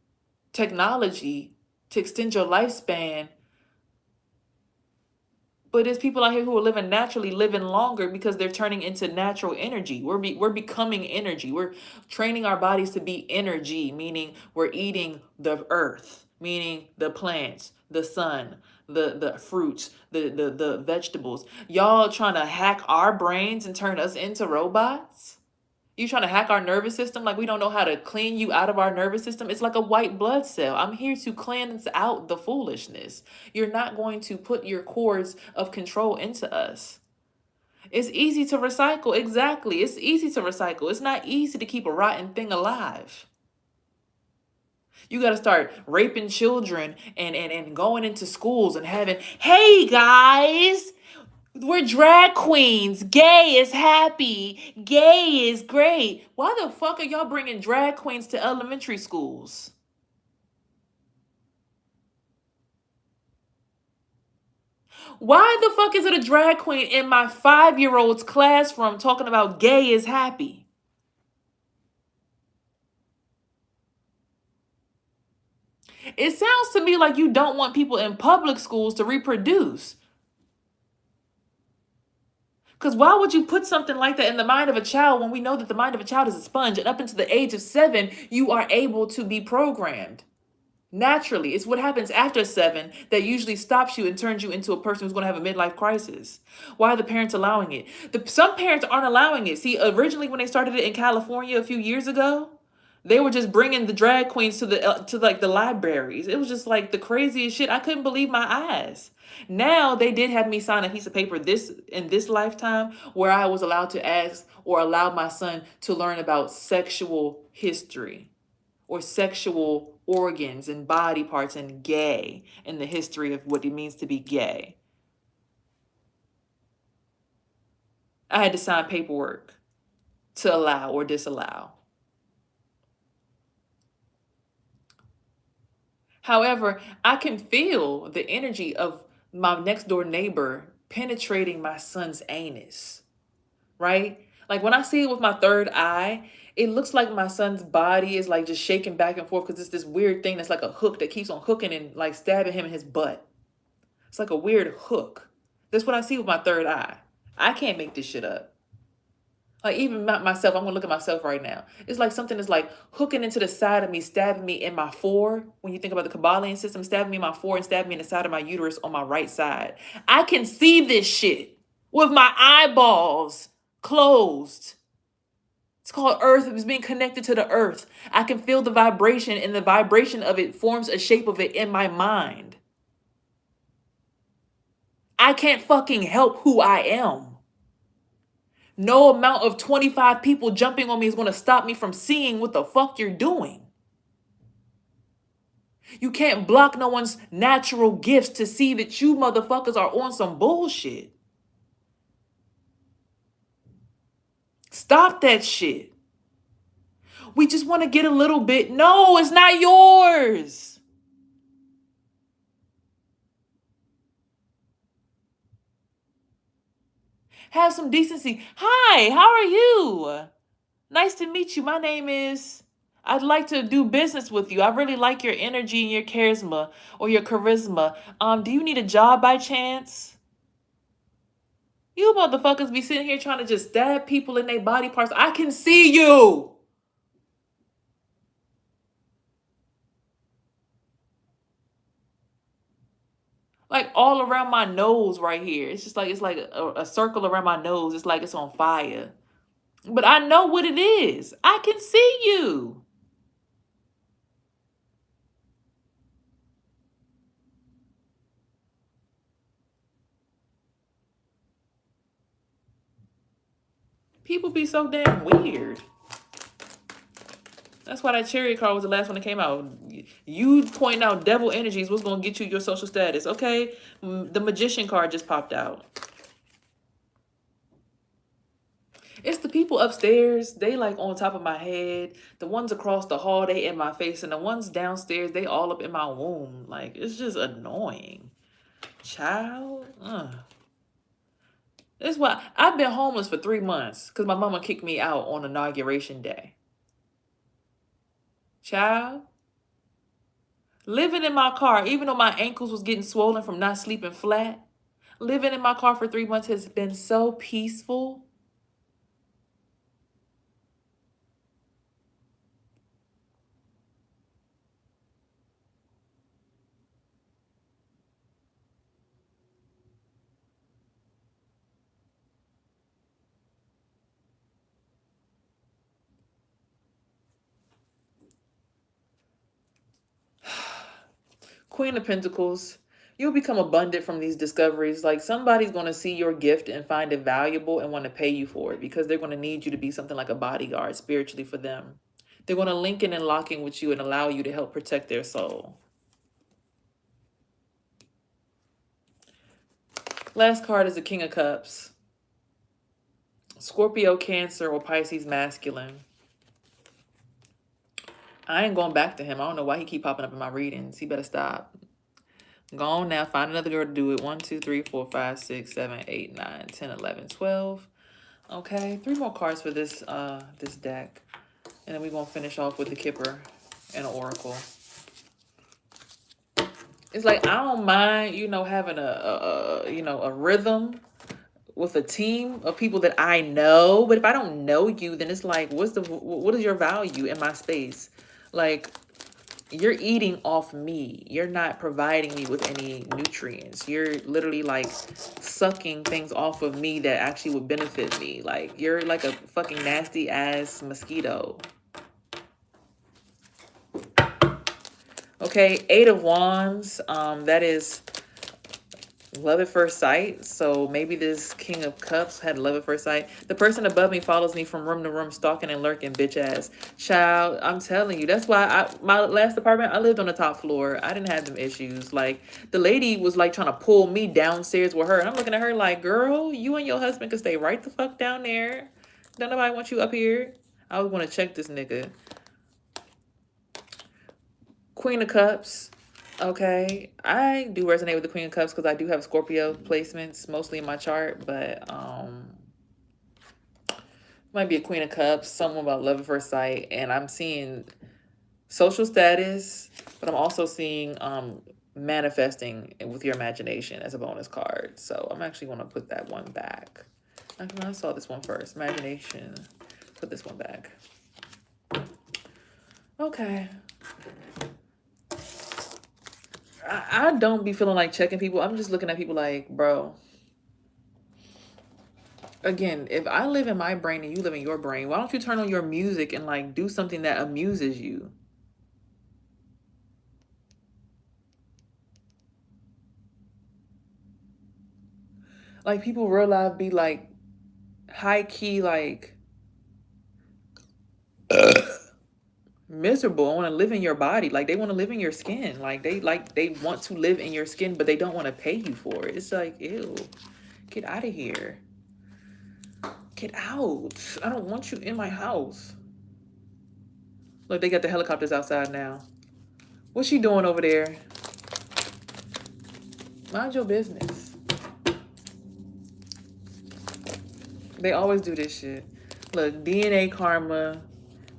technology to extend your lifespan. But there's people out here who are living naturally, living longer because they're turning into natural energy. We're becoming energy. We're training our bodies to be energy, meaning we're eating the earth, meaning the plants, the sun, the fruits, the vegetables. Y'all trying to hack our brains and turn us into robots? You trying to hack our nervous system like we don't know how to clean you out of our nervous system? It's like a white blood cell. I'm here to cleanse out the foolishness. You're not going to put your cords of control into us. It's easy to recycle. Exactly. It's easy to recycle. It's not easy to keep a rotten thing alive. You got to start raping children and going into schools and having, hey guys, we're drag queens. Gay is happy. Gay is great. Why the fuck are y'all bringing drag queens to elementary schools? Why the fuck is it a drag queen in my 5-year-old's classroom talking about gay is happy? It sounds to me like you don't want people in public schools to reproduce. Because why would you put something like that in the mind of a child when we know that the mind of a child is a sponge and up until the age of 7, you are able to be programmed? Naturally, it's what happens after 7 that usually stops you and turns you into a person who's going to have a midlife crisis. Why are the parents allowing it? Some parents aren't allowing it. See, originally when they started it in California a few years ago, they were just bringing the drag queens to the libraries. It was just like the craziest shit. I couldn't believe my eyes. Now they did have me sign a piece of paper in this lifetime where I was allowed to ask or allow my son to learn about sexual history or sexual organs and body parts and gay and the history of what it means to be gay. I had to sign paperwork to allow or disallow. However, I can feel the energy of my next door neighbor penetrating my son's anus, right? Like when I see it with my third eye, it looks like my son's body is like just shaking back and forth because it's this weird thing that's like a hook that keeps on hooking and like stabbing him in his butt. It's like a weird hook. That's what I see with my third eye. I can't make this shit up. Like even myself, I'm gonna look at myself right now. It's like something is like hooking into the side of me, stabbing me in my fore. When you think about the Kabbalion system, stabbing me in my fore and stabbing me in the side of my uterus on my right side. I can see this shit with my eyeballs closed. It's called earth. It's being connected to the earth. I can feel the vibration, and the vibration of it forms a shape of it in my mind. I can't fucking help who I am. No amount of 25 people jumping on me is going to stop me from seeing what the fuck you're doing. You can't block no one's natural gifts to see that you motherfuckers are on some bullshit. Stop that shit. We just want to get a little bit. No, it's not yours. Have some decency. Hi, how are you? Nice to meet you. My name is. I'd like to do business with you. I really like your energy and your charisma or your charisma. Do you need a job by chance? You motherfuckers be sitting here trying to just stab people in their body parts. I can see you. Like all around my nose right here. It's just like it's like a circle around my nose. It's like it's on fire. But I know what it is. I can see you. People be so damn weird. That's why that chariot card was the last one that came out. You pointing out devil energies was going to get you your social status. Okay, the magician card just popped out. It's the people upstairs, they like on top of my head. The ones across the hall, they in my face. And the ones downstairs, they all up in my womb. Like, it's just annoying. Child. That's why I've been homeless for 3 months. Because my mama kicked me out on inauguration day. Child. Living in my car, even though my ankles was getting swollen from not sleeping flat. Living in my car for 3 months has been so peaceful. Queen of Pentacles, you'll become abundant from these discoveries. Like somebody's going to see your gift and find it valuable and want to pay you for it because they're going to need you to be something like a bodyguard spiritually for them. They're going to link in and lock in with you and allow you to help protect their soul. Last card is the King of Cups. Scorpio, Cancer, or Pisces masculine. I ain't going back to him. I don't know why he keep popping up in my readings. He better stop. Go on now. Find another girl to do it. 1, 2, 3, 4, 5, 6, 7, 8, 9, 10, 11, 12. Okay. 3 more cards for this this deck. And then we're going to finish off with the Kipper and an Oracle. It's like, I don't mind, you know, having a rhythm with a team of people that I know. But if I don't know you, then it's like, what is your value in my space? Like, you're eating off me. You're not providing me with any nutrients. You're literally like sucking things off of me that actually would benefit me. Like, you're like a fucking nasty ass mosquito. Okay, 8 of Wands. That is love at first sight. So maybe this King of Cups had love at first sight. The person above me follows me from room to room, stalking and lurking, bitch ass. Child, I'm telling you. That's why my last apartment, I lived on the top floor. I didn't have them issues. Like, the lady was like trying to pull me downstairs with her. And I'm looking at her like, girl, you and your husband can stay right the fuck down there. Don't nobody want you up here. I was going to check this nigga. Queen of Cups. Okay, I do resonate with the Queen of Cups because I do have Scorpio placements mostly in my chart, but might be a Queen of Cups, something about love at first sight, and I'm seeing social status, but I'm also seeing manifesting with your imagination as a bonus card. So I'm actually going to put that one back. I saw this one first. Imagination. Put this one back. Okay. I don't be feeling like checking people. I'm just looking at people like, bro. Again, if I live in my brain and you live in your brain, why don't you turn on your music and like do something that amuses you? Like, people real life be like high key like miserable. I want to live in your body. Like, they want to live in your skin. Like they want to live in your skin, but they don't want to pay you for it. It's like, ew. Get out of here. Get out. I don't want you in my house. Look, they got the helicopters outside now. What's she doing over there? Mind your business. They always do this shit. Look, DNA karma,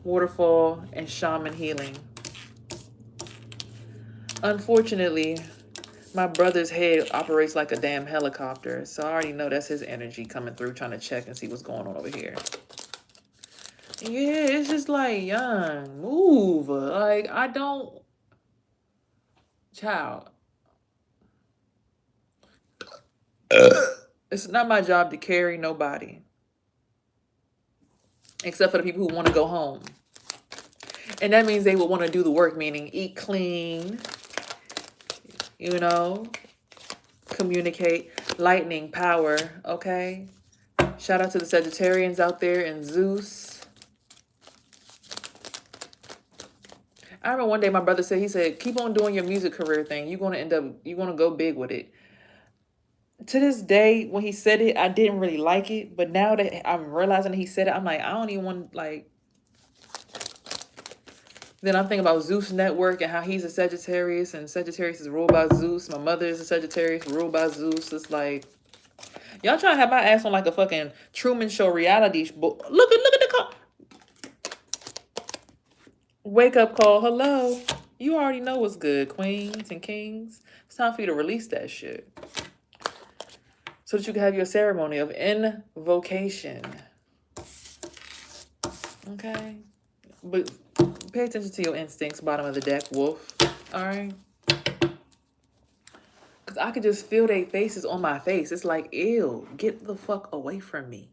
waterfall, and shaman healing. Unfortunately, my brother's head operates like a damn helicopter, so I already know that's his energy coming through, trying to check and see what's going on over here. Yeah, it's just like, young, move. Like, I don't... Child. It's not my job to carry nobody. except for the people who want to go home. And that means they will want to do the work, meaning eat clean, you know, communicate, lightning, power, okay? Shout out to the Sagittarians out there and Zeus. I remember one day my brother said, he said, keep on doing your music career thing. You're going to go big with it. To this day, when he said it, I didn't really like it. But now that I'm realizing he said it, I'm like, I don't even want, like, then I'm thinking about Zeus Network and how he's a Sagittarius and Sagittarius is ruled by Zeus. My mother is a Sagittarius ruled by Zeus. It's like, y'all trying to have my ass on like a fucking Truman Show reality. Look at the call. Wake up call. Hello. You already know what's good, queens and kings. It's time for you to release that shit, so that you can have your ceremony of invocation. Okay? But pay attention to your instincts, bottom of the deck, wolf. Alright? Because I could just feel their faces on my face. It's like, ew, get the fuck away from me.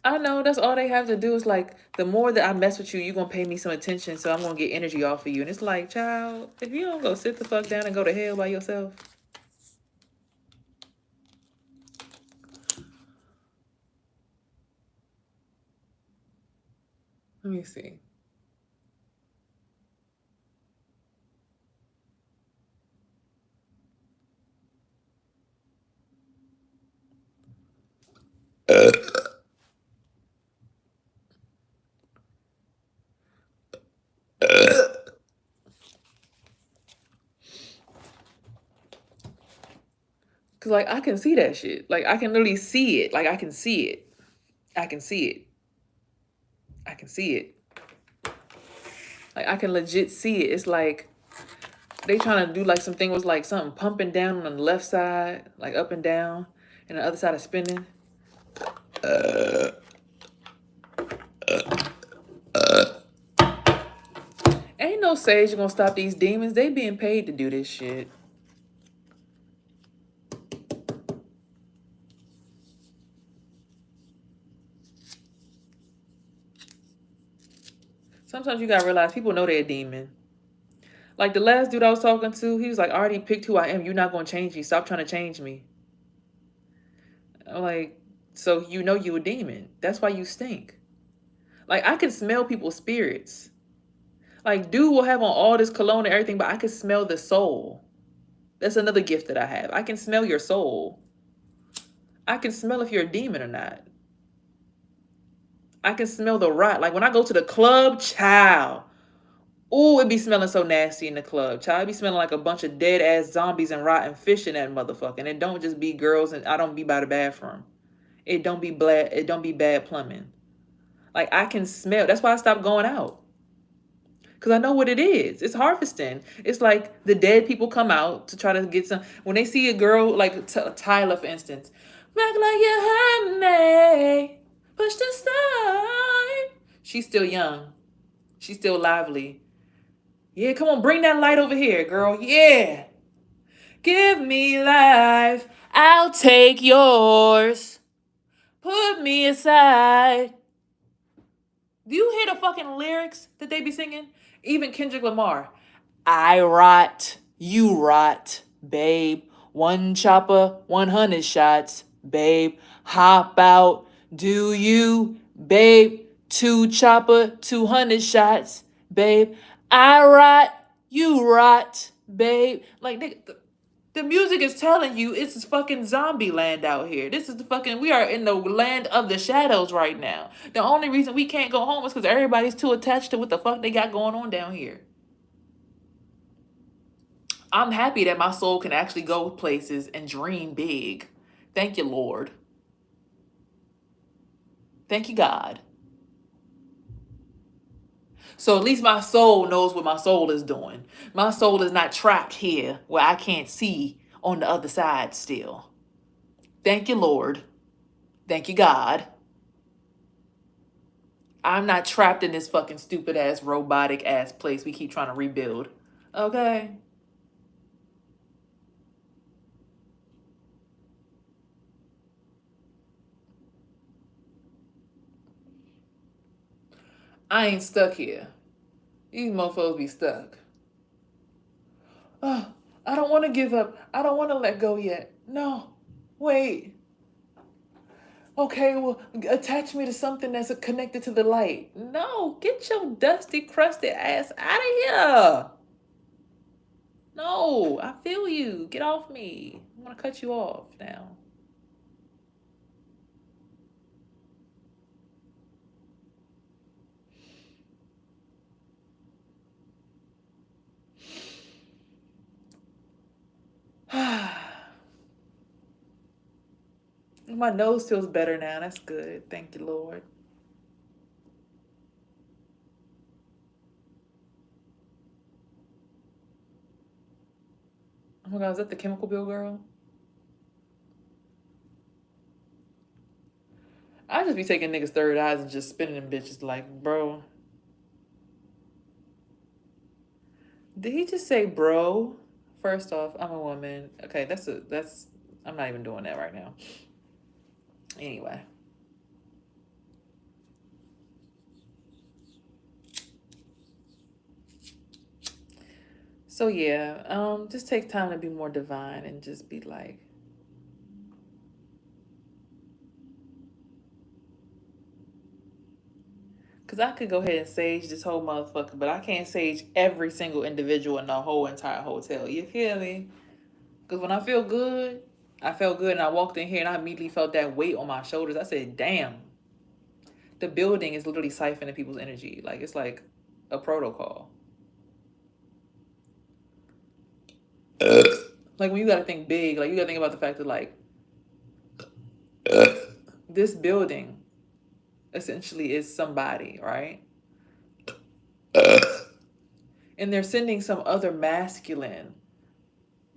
I know that's all they have to do is like, the more that I mess with you, you're going to pay me some attention, so I'm going to get energy off of you. And it's like, child, if you don't go sit the fuck down and go to hell by yourself. Let me see. Cause like I can see that shit. Like I can literally see it. Like I can see it. I can see it. I can see it. Like I can legit see it. It's like they trying to do like something was like something pumping down on the left side, like up and down, and the other side is spinning. Ain't no sage gonna stop these demons. They being paid to do this shit. Sometimes you gotta realize people know they're a demon. Like the last dude I was talking to, he was like, I already picked who I am. You're not gonna change me. Stop trying to change me. I'm like, so you know you a demon. That's why you stink. Like I can smell people's spirits. Like dude will have on all this cologne and everything, but I can smell the soul. That's another gift that I have. I can smell your soul. I can smell if you're a demon or not. I can smell the rot. Like when I go to the club, child. Ooh, it be smelling so nasty in the club. Child, it be smelling like a bunch of dead ass zombies and rotten fish in that motherfucker. And it don't just be girls, and I don't be by the bathroom. It don't be bad plumbing. Like I can smell. That's why I stopped going out. Because I know what it is. It's harvesting. It's like the dead people come out to try to get some. When they see a girl, like Tyler, for instance. Back like you hurt me. Push the start. She's still young. She's still lively. Yeah, come on, bring that light over here, girl. Yeah. Give me life. I'll take yours. Put me aside. Do you hear the fucking lyrics that they be singing? Even Kendrick Lamar. I rot, you rot, babe. One chopper, 100 shots, babe. Hop out, do you, babe? Two chopper, 200 shots, babe. I rot, you rot, babe. Like, the music is telling you it's fucking zombie land out here. This is we are in the land of the shadows right now. The only reason we can't go home is because everybody's too attached to what the fuck they got going on down here. I'm happy that my soul can actually go places and dream big. Thank you, Lord. Thank you, God. So at least my soul knows what my soul is doing. My soul is not trapped here where I can't see on the other side still. Thank you, Lord. Thank you, God. I'm not trapped in this fucking stupid ass robotic ass place we keep trying to rebuild. Okay? I ain't stuck here. These mofos be stuck. Oh, I don't want to give up. I don't want to let go yet. No. Wait. Okay, well, attach me to something that's connected to the light. No, get your dusty, crusty ass out of here. No, I feel you. Get off me. I'm going to cut you off now. My nose feels better now. That's good. Thank you, Lord. Oh my God, is that the chemical bill girl? I just be taking niggas' third eyes and just spinning them bitches like, bro. Did he just say bro? First off, I'm a woman. Okay, that's I'm not even doing that right now. Anyway. So yeah, just take time to be more divine and just be like, because I could go ahead and sage this whole motherfucker, but I can't sage every single individual in the whole entire hotel. You feel me? Because when I feel good, I felt good, and I walked in here and I immediately felt that weight on my shoulders. I said, damn, the building is literally siphoning people's energy. Like, it's like a protocol. Like, when you got to think big, like, you got to think about the fact that, like, this building essentially is somebody, right? And they're sending some other masculine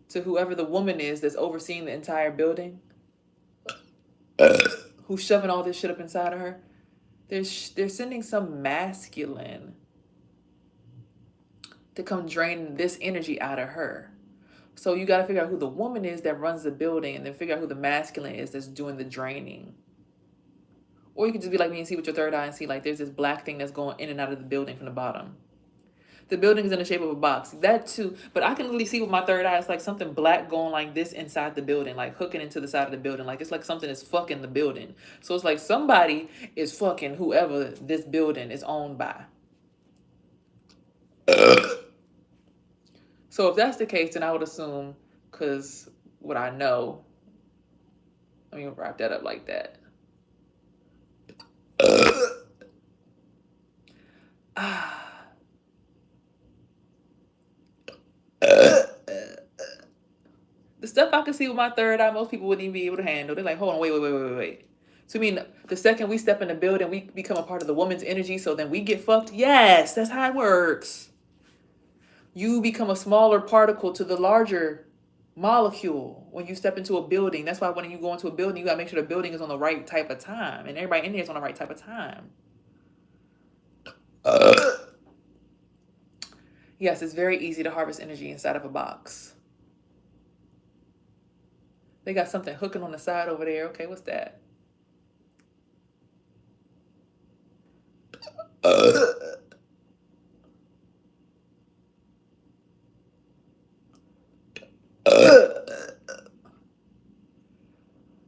to whoever the woman is that's overseeing the entire building, who's shoving all this shit up inside of her. They're sending some masculine to come drain this energy out of her. So you got to figure out who the woman is that runs the building, and then figure out who the masculine is that's doing the draining. Or you could just be like me and see with your third eye and see like there's this black thing that's going in and out of the building from the bottom. The building is in the shape of a box. That too, but I can literally see with my third eye, it's like something black going like this inside the building, like hooking into the side of the building. Like it's like something is fucking the building. So it's like somebody is fucking whoever this building is owned by. So if that's the case, then I would assume, because what I know, let me wrap that up like that. The stuff I can see with my third eye, most people wouldn't even be able to handle. They're like, hold on, wait. So, I mean, the second we step in the building, we become a part of the woman's energy, so then we get fucked? Yes, that's how it works. You become a smaller particle to the larger molecule when you step into a building. That's why when you go into a building, you gotta make sure the building is on the right type of time, and everybody in there is on the right type of time. Yes, it's very easy to harvest energy inside of a box. They got something hooking on the side over there. Okay, what's that?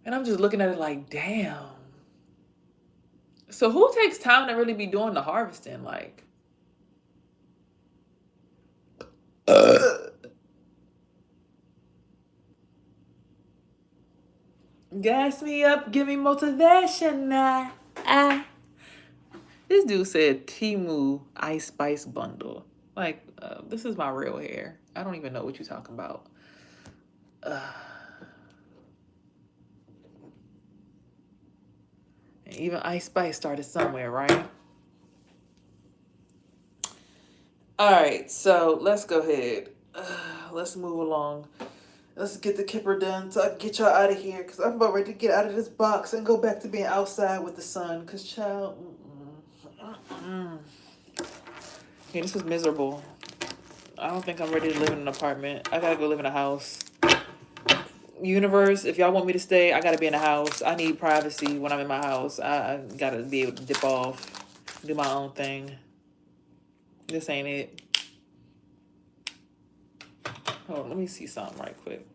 And I'm just looking at it like, damn. So who takes time to really be doing the harvesting? Like, gas me up, give me motivation now. This dude said Timu Ice Spice Bundle. Like, this is my real hair. I don't even know what you're talking about. And even Ice Spice started somewhere, right? All right, so let's go ahead. Let's move along. Let's get the kipper done so I can get y'all out of here, because I'm about ready to get out of this box and go back to being outside with the sun. Because, child, Yeah, this was miserable. I don't think I'm ready to live in an apartment. I gotta go live in a house. Universe, if y'all want me to stay, I gotta be in a house. I need privacy when I'm in my house. I gotta be able to dip off, do my own thing. This ain't it. Hold on, let me see something right quick.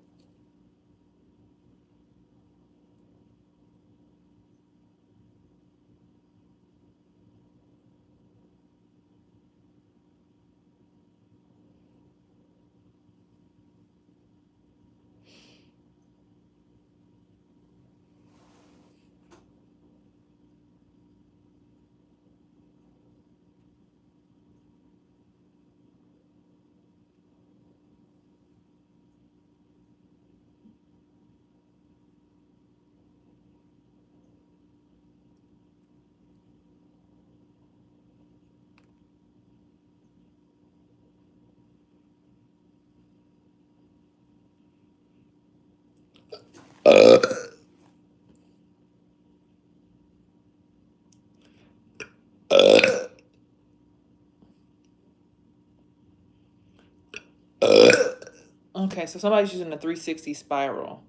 Okay, so somebody's using a 360 spiral.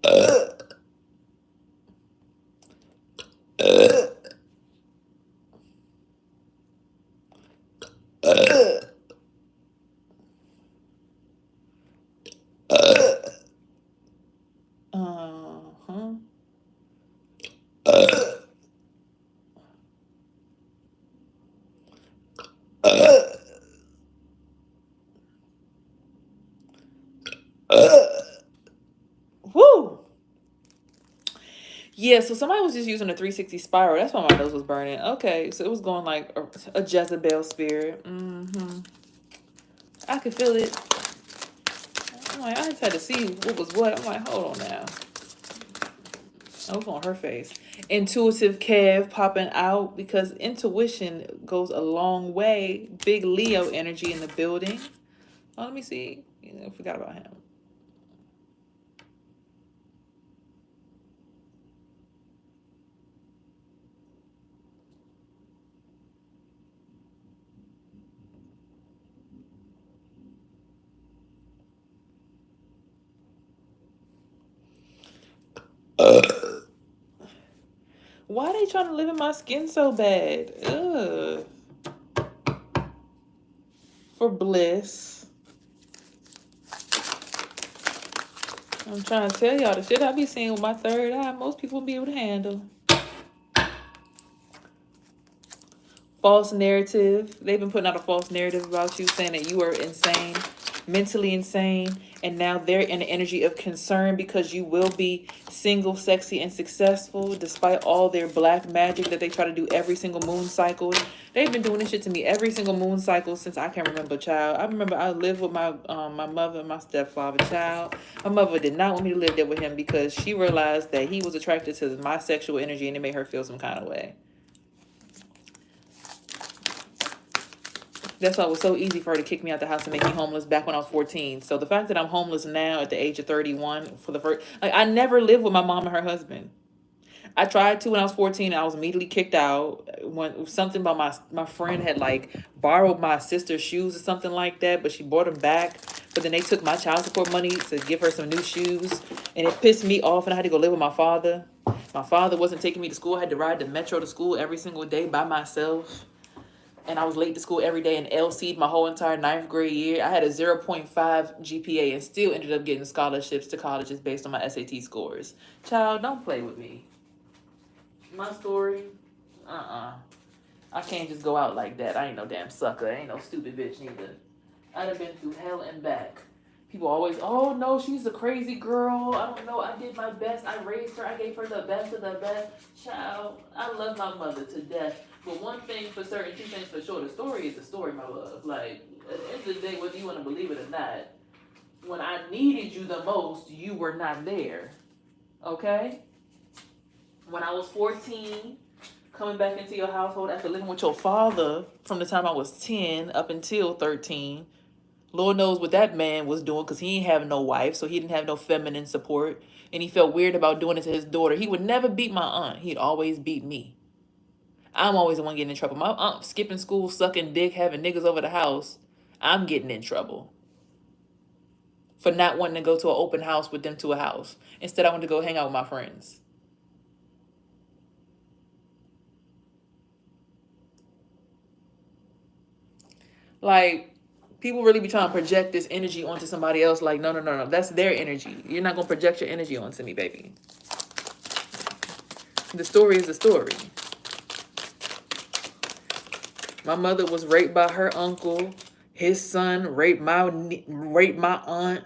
Uh-huh. Woo! Yeah, so somebody was just using a 360 spiral. That's why my nose was burning. Okay, so it was going like a Jezebel spirit. I could feel it. I'm like, I just had to see what was what. I'm like, hold on now. Oh, it's on her face. Intuitive Kev popping out because intuition goes a long way. Big Leo energy in the building. Oh, let me see. I forgot about him. Why are they trying to live in my skin so bad? Ugh. For bliss. I'm trying to tell y'all the shit I be seeing with my third eye, most people be able to handle. False narrative. They've been putting out a false narrative about you, saying that you are insane, mentally insane, and now they're in the energy of concern because you will be single, sexy, and successful despite all their black magic that they try to do every single moon cycle. They've been doing this shit to me every single moon cycle since I can remember, child. I remember I lived with my mother and my stepfather, child. My mother did not want me to live there with him because she realized that he was attracted to my sexual energy and it made her feel some kind of way. That's why it was so easy for her to kick me out the house and make me homeless back when I was 14. So the fact that I'm homeless now at the age of 31 for the first, like, I never lived with my mom and her husband. I tried to when I was 14 and I was immediately kicked out. When something about my friend had like borrowed my sister's shoes or something like that, but she bought them back. But then they took my child support money to give her some new shoes, and it pissed me off and I had to go live with my father. My father wasn't taking me to school. I had to ride the metro to school every single day by myself. And I was late to school every day and LC'd my whole entire ninth grade year. I had a 0.5 GPA and still ended up getting scholarships to colleges based on my SAT scores. Child, don't play with me. My story, I can't just go out like that. I ain't no damn sucker. I ain't no stupid bitch neither. I'd have been through hell and back. People always, oh no, she's a crazy girl. I don't know. I did my best. I raised her. I gave her the best of the best. Child, I love my mother to death. But one thing for certain, two things for sure. The story is the story, my love. Like, at the end of the day, whether you want to believe it or not, when I needed you the most, you were not there. Okay? When I was 14, coming back into your household after living with your father from the time I was 10 up until 13, Lord knows what that man was doing because he ain't have no wife, so he didn't have no feminine support. And he felt weird about doing it to his daughter. He would never beat my aunt. He'd always beat me. I'm always the one getting in trouble. My aunt skipping school, sucking dick, having niggas over the house. I'm getting in trouble for not wanting to go to an open house with them to a house. Instead, I want to go hang out with my friends. Like, people really be trying to project this energy onto somebody else. Like, no, no, no, no. That's their energy. You're not going to project your energy onto me, baby. The story is the story. My mother was raped by her uncle. His son raped my aunt.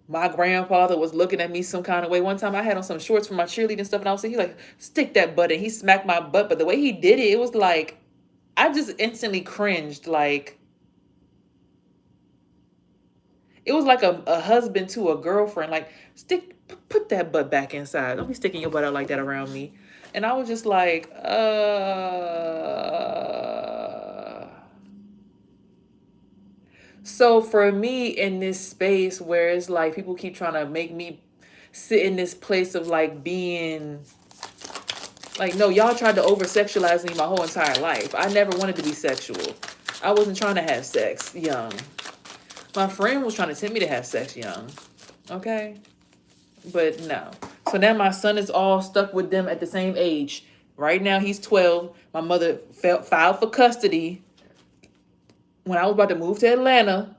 My grandfather was looking at me some kind of way. One time I had on some shorts for my cheerleading stuff, and I was saying, he's like, stick that butt in. He smacked my butt, but the way he did it, it was like, I just instantly cringed. Like, it was like a husband to a girlfriend. Like, put that butt back inside. Don't be sticking your butt out like that around me. And I was just like, So for me in this space where it's like people keep trying to make me sit in this place of like being like, no, y'all tried to over sexualize me my whole entire life. I never wanted to be sexual. I wasn't trying to have sex young. My friend was trying to tempt me to have sex young. Okay? But no. So now my son is all stuck with them at the same age. Right now he's 12. My mother filed for custody. When I was about to move to Atlanta,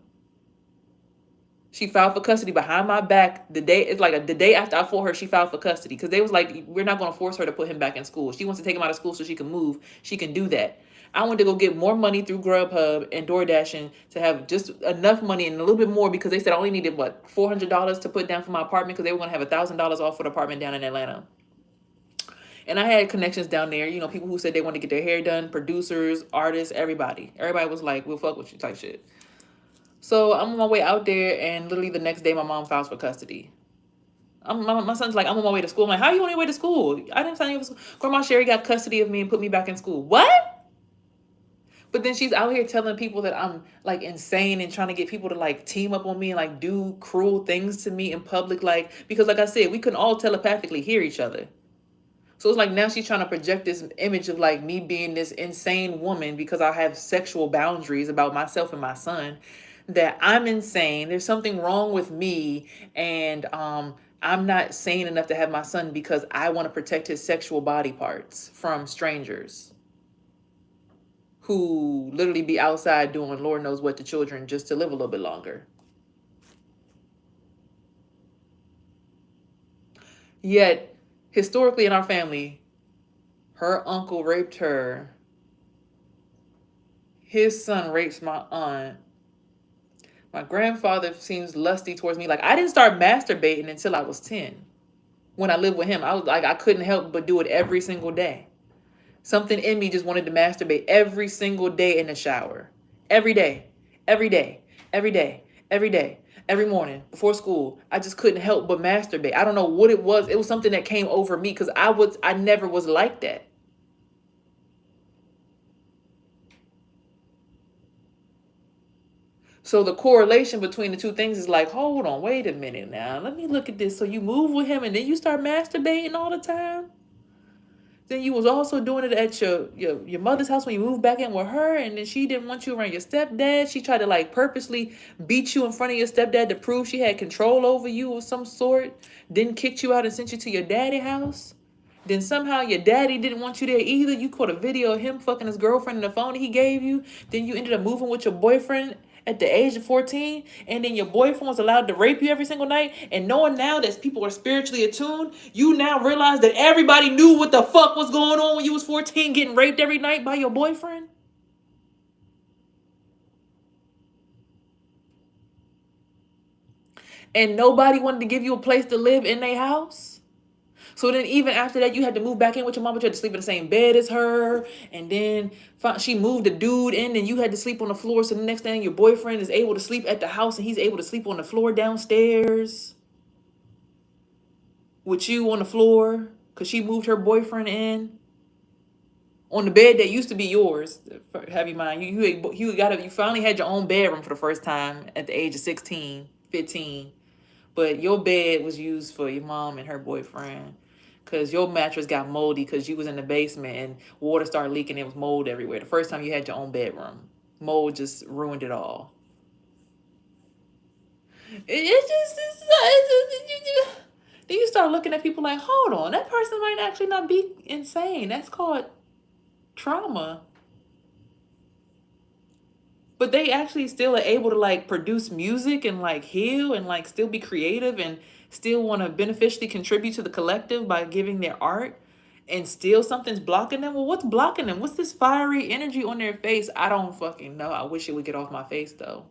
she filed for custody behind my back. The day after I fought her, she filed for custody because they was like, we're not going to force her to put him back in school. She wants to take him out of school so she can move. She can do that. I went to go get more money through Grubhub and DoorDashing to have just enough money and a little bit more because they said I only needed, $400 to put down for my apartment because they were going to have $1,000 off for the apartment down in Atlanta. And I had connections down there, people who said they wanted to get their hair done, producers, artists, everybody. Everybody was like, we'll fuck with you type shit. So I'm on my way out there, and literally the next day, my mom files for custody. My son's like, I'm on my way to school. I'm like, how are you on your way to school? I didn't sign you for school. Grandma Sherry got custody of me and put me back in school. What? But then she's out here telling people that I'm like insane and trying to get people to like team up on me and like do cruel things to me in public. Like, because like I said, we couldn't all telepathically hear each other. So it's like now she's trying to project this image of like me being this insane woman because I have sexual boundaries about myself and my son, that I'm insane. There's something wrong with me, and I'm not sane enough to have my son because I want to protect his sexual body parts from strangers who literally be outside doing Lord knows what to children just to live a little bit longer. Yet, historically in our family, her uncle raped her. His son rapes my aunt. My grandfather seems lusty towards me. Like, I didn't start masturbating until I was 10. When I lived with him, I was like, I couldn't help but do it every single day. Something in me just wanted to masturbate every single day in the shower. Every day. Every day. Every day. Every day. Every morning before school. I just couldn't help but masturbate. I don't know what it was. It was something that came over me because I never was like that. So the correlation between the two things is like, hold on, wait a minute now. Let me look at this. So you move with him and then you start masturbating all the time? Then you was also doing it at your mother's house when you moved back in with her, and then she didn't want you around your stepdad. She tried to like purposely beat you in front of your stepdad to prove she had control over you of some sort. Then kicked you out and sent you to your daddy's house. Then somehow your daddy didn't want you there either. You caught a video of him fucking his girlfriend in the phone he gave you. Then you ended up moving with your boyfriend at the age of 14, and then your boyfriend was allowed to rape you every single night. And knowing now that people are spiritually attuned, you now realize that everybody knew what the fuck was going on when you was 14 getting raped every night by your boyfriend. And nobody wanted to give you a place to live in their house. So then even after that, you had to move back in with your mom, but you had to sleep in the same bed as her. And then she moved a dude in and you had to sleep on the floor. So the next thing, your boyfriend is able to sleep at the house and he's able to sleep on the floor downstairs with you on the floor because she moved her boyfriend in on the bed that used to be yours. Have you mind, you finally had your own bedroom for the first time at the age of 16, 15. But your bed was used for your mom and her boyfriend. because your mattress got moldy because you was in the basement and water started leaking. It was mold everywhere. The first time you had your own bedroom, mold just ruined it all. Then you start looking at people like, hold on, that person might actually not be insane. That's called trauma. But they actually still are able to like produce music and like heal and like still be creative and still want to beneficially contribute to the collective by giving their art, and still something's blocking them. Well, what's blocking them? What's this fiery energy on their face? I don't fucking know. I wish it would get off my face though.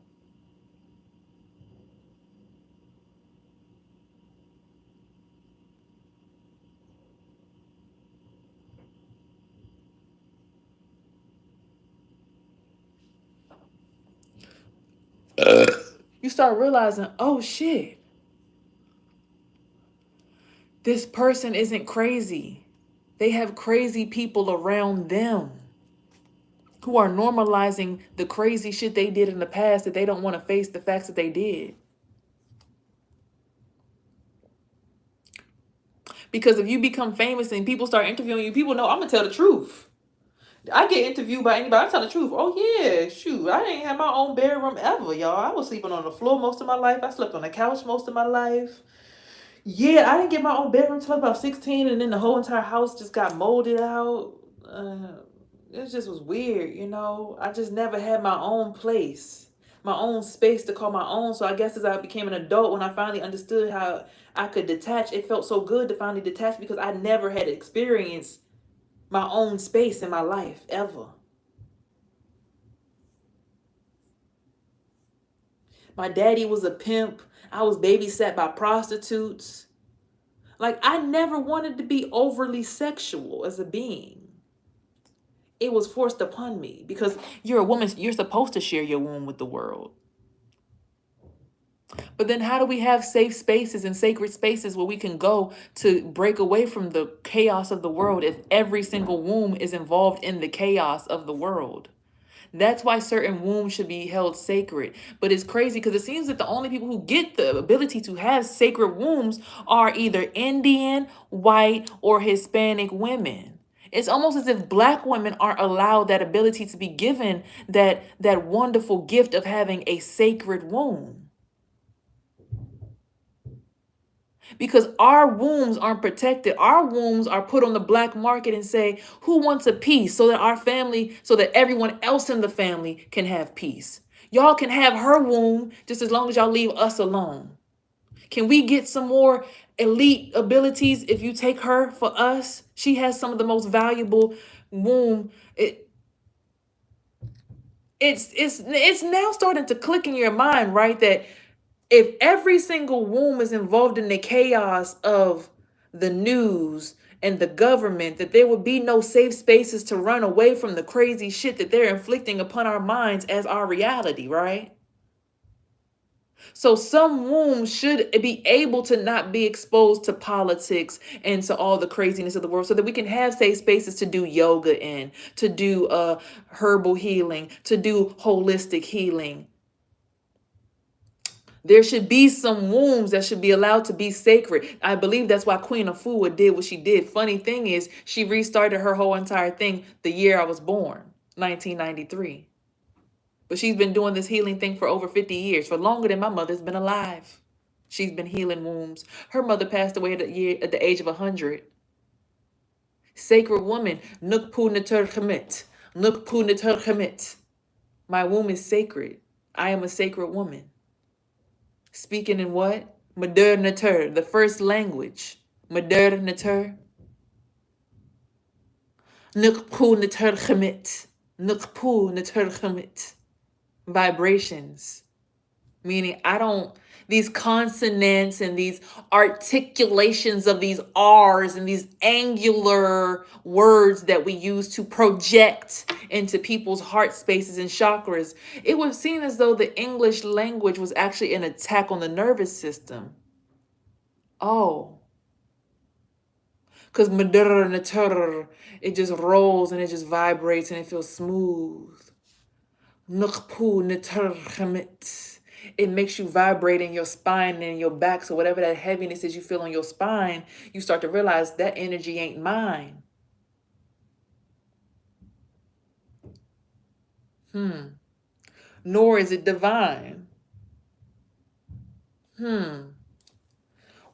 You start realizing, oh shit, this person isn't crazy. They have crazy people around them who are normalizing the crazy shit they did in the past that they don't want to face the facts that they did. Because if you become famous and people start interviewing you, people know I'm gonna tell the truth. I get interviewed by anybody, I tell the truth. Oh yeah, shoot, I didn't have my own bedroom ever, y'all. I was sleeping on the floor most of my life. I slept on the couch most of my life. Yeah, I didn't get my own bedroom till about 16, and then the whole entire house just got molded out. It just was weird, you know. I just never had my own place, my own space to call my own. So I guess as I became an adult, when I finally understood how I could detach, it felt so good to finally detach because I never had experienced my own space in my life ever. My daddy was a pimp. I was babysat by prostitutes. Like, I never wanted to be overly sexual as a being. It was forced upon me because you're a woman. You're supposed to share your womb with the world. But then how do we have safe spaces and sacred spaces where we can go to break away from the chaos of the world if every single womb is involved in the chaos of the world? That's why certain wombs should be held sacred. But it's crazy because it seems that the only people who get the ability to have sacred wombs are either Indian, white, or Hispanic women. It's almost as if Black women aren't allowed that ability to be given that wonderful gift of having a sacred womb. Because our wombs aren't protected. Our wombs are put on the black market and say, who wants a piece so that our family, so that everyone else in the family can have peace. Y'all can have her womb just as long as y'all leave us alone. Can we get some more elite abilities if you take her for us? She has some of the most valuable womb. It's now starting to click in your mind, right? That if every single womb is involved in the chaos of the news and the government, that there would be no safe spaces to run away from the crazy shit that they're inflicting upon our minds as our reality, right? So some wombs should be able to not be exposed to politics and to all the craziness of the world so that we can have safe spaces to do yoga in, to do herbal healing, to do holistic healing. There should be some wombs that should be allowed to be sacred. I believe that's why Queen Afua did what she did. Funny thing is, she restarted her whole entire thing the year I was born, 1993. But she's been doing this healing thing for over 50 years, for longer than my mother's been alive. She's been healing wombs. Her mother passed away at the age of 100. Sacred woman, Nukpu Natur Khamit. Nukpu Natur Khamit. My womb is sacred. I am a sacred woman. Speaking in what? Madur Natur, the first language. Madur Natur. Nukpu Natur Khamit. Nukpu Natur Khamit. Vibrations. Meaning these consonants and these articulations of these R's and these angular words that we use to project into people's heart spaces and chakras. It was seen as though the English language was actually an attack on the nervous system. Oh. Because it just rolls and it just vibrates and it feels smooth. it makes you vibrate in your spine and in your back. So whatever that heaviness is you feel on your spine, you start to realize that energy ain't mine. Nor is it divine.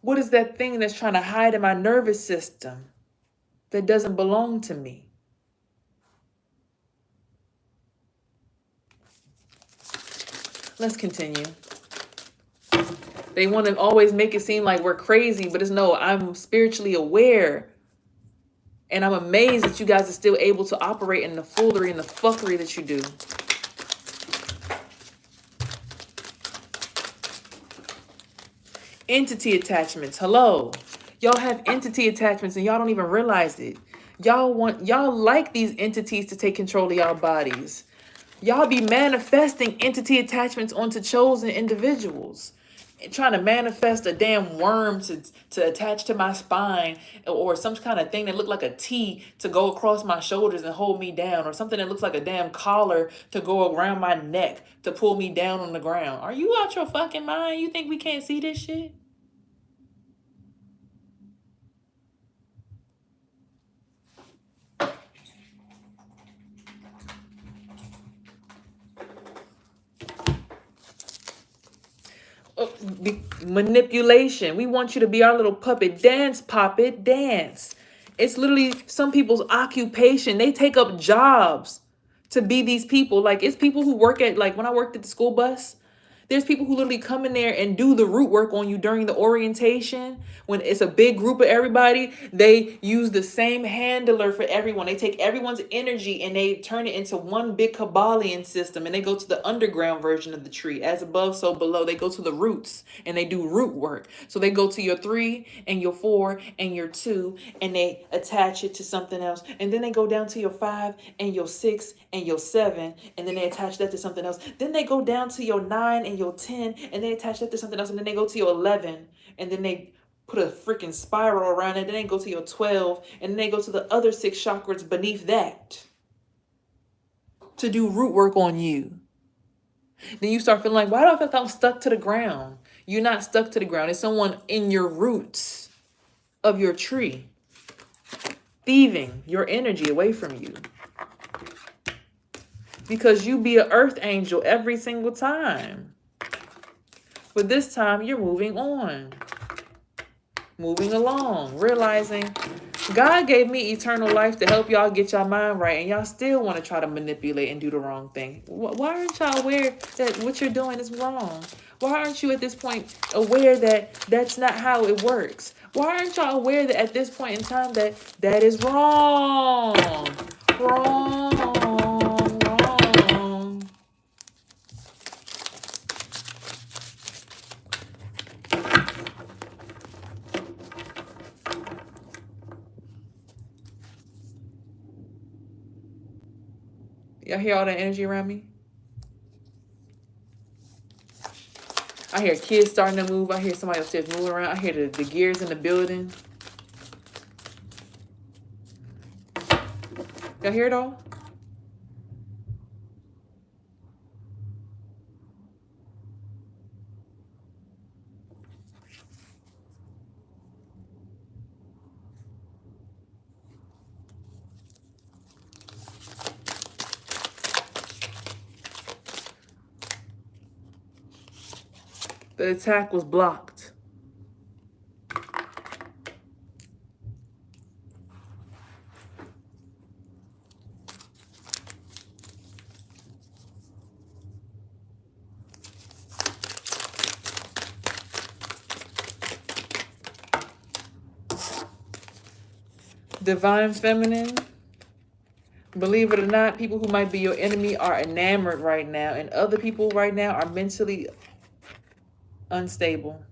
What is that thing that's trying to hide in my nervous system that doesn't belong to me? Let's continue. They want to always make it seem like we're crazy, but it's no, I'm spiritually aware. And I'm amazed that you guys are still able to operate in the foolery and the fuckery that you do. Entity attachments. Hello. Y'all have entity attachments and y'all don't even realize it. Y'all like these entities to take control of y'all bodies. Y'all be manifesting entity attachments onto chosen individuals. Trying to manifest a damn worm to attach to my spine, or some kind of thing that looked like a T to go across my shoulders and hold me down, or something that looks like a damn collar to go around my neck to pull me down on the ground. Are you out your fucking mind? You think we can't see this shit? Manipulation. We want you to be our little puppet. Dance, pop it, dance. It's literally some people's occupation. They take up jobs to be these people. Like, it's people who work at, like, when I worked at the school bus, there's people who literally come in there and do the root work on you during the orientation. When it's a big group of everybody, they use the same handler for everyone. They take everyone's energy and they turn it into one big Kabbalion system. And they go to the underground version of the tree. As above, so below. They go to the roots and they do root work. So they go to your 3 and your 4 and your 2 and they attach it to something else. And then they go down to your 5 and your 6 and your 7. And then they attach that to something else. Then they go down to your 9 and your 10 and they attach that to something else, and then they go to your 11 and then they put a freaking spiral around it, then they go to your 12 and then they go to the other 6 chakras beneath that to do root work on you. Then you start feeling like, why do I feel like I'm stuck to the ground? You're not stuck to the ground. It's someone in your roots of your tree thieving your energy away from you, because you be an earth angel every single time. But this time you're moving on, moving along, realizing God gave me eternal life to help y'all get y'all mind right, and y'all still want to try to manipulate and do the wrong thing. Why aren't y'all aware that what you're doing is wrong? Why aren't you at this point aware that that's not how it works? Why aren't y'all aware that at this point in time that is wrong? Wrong. Y'all hear all that energy around me? I hear kids starting to move. I hear somebody upstairs moving around. I hear the gears in the building. Y'all hear it all? The attack was blocked. Divine feminine. Believe it or not, people who might be your enemy are enamored right now, and other people right now are mentally unstable.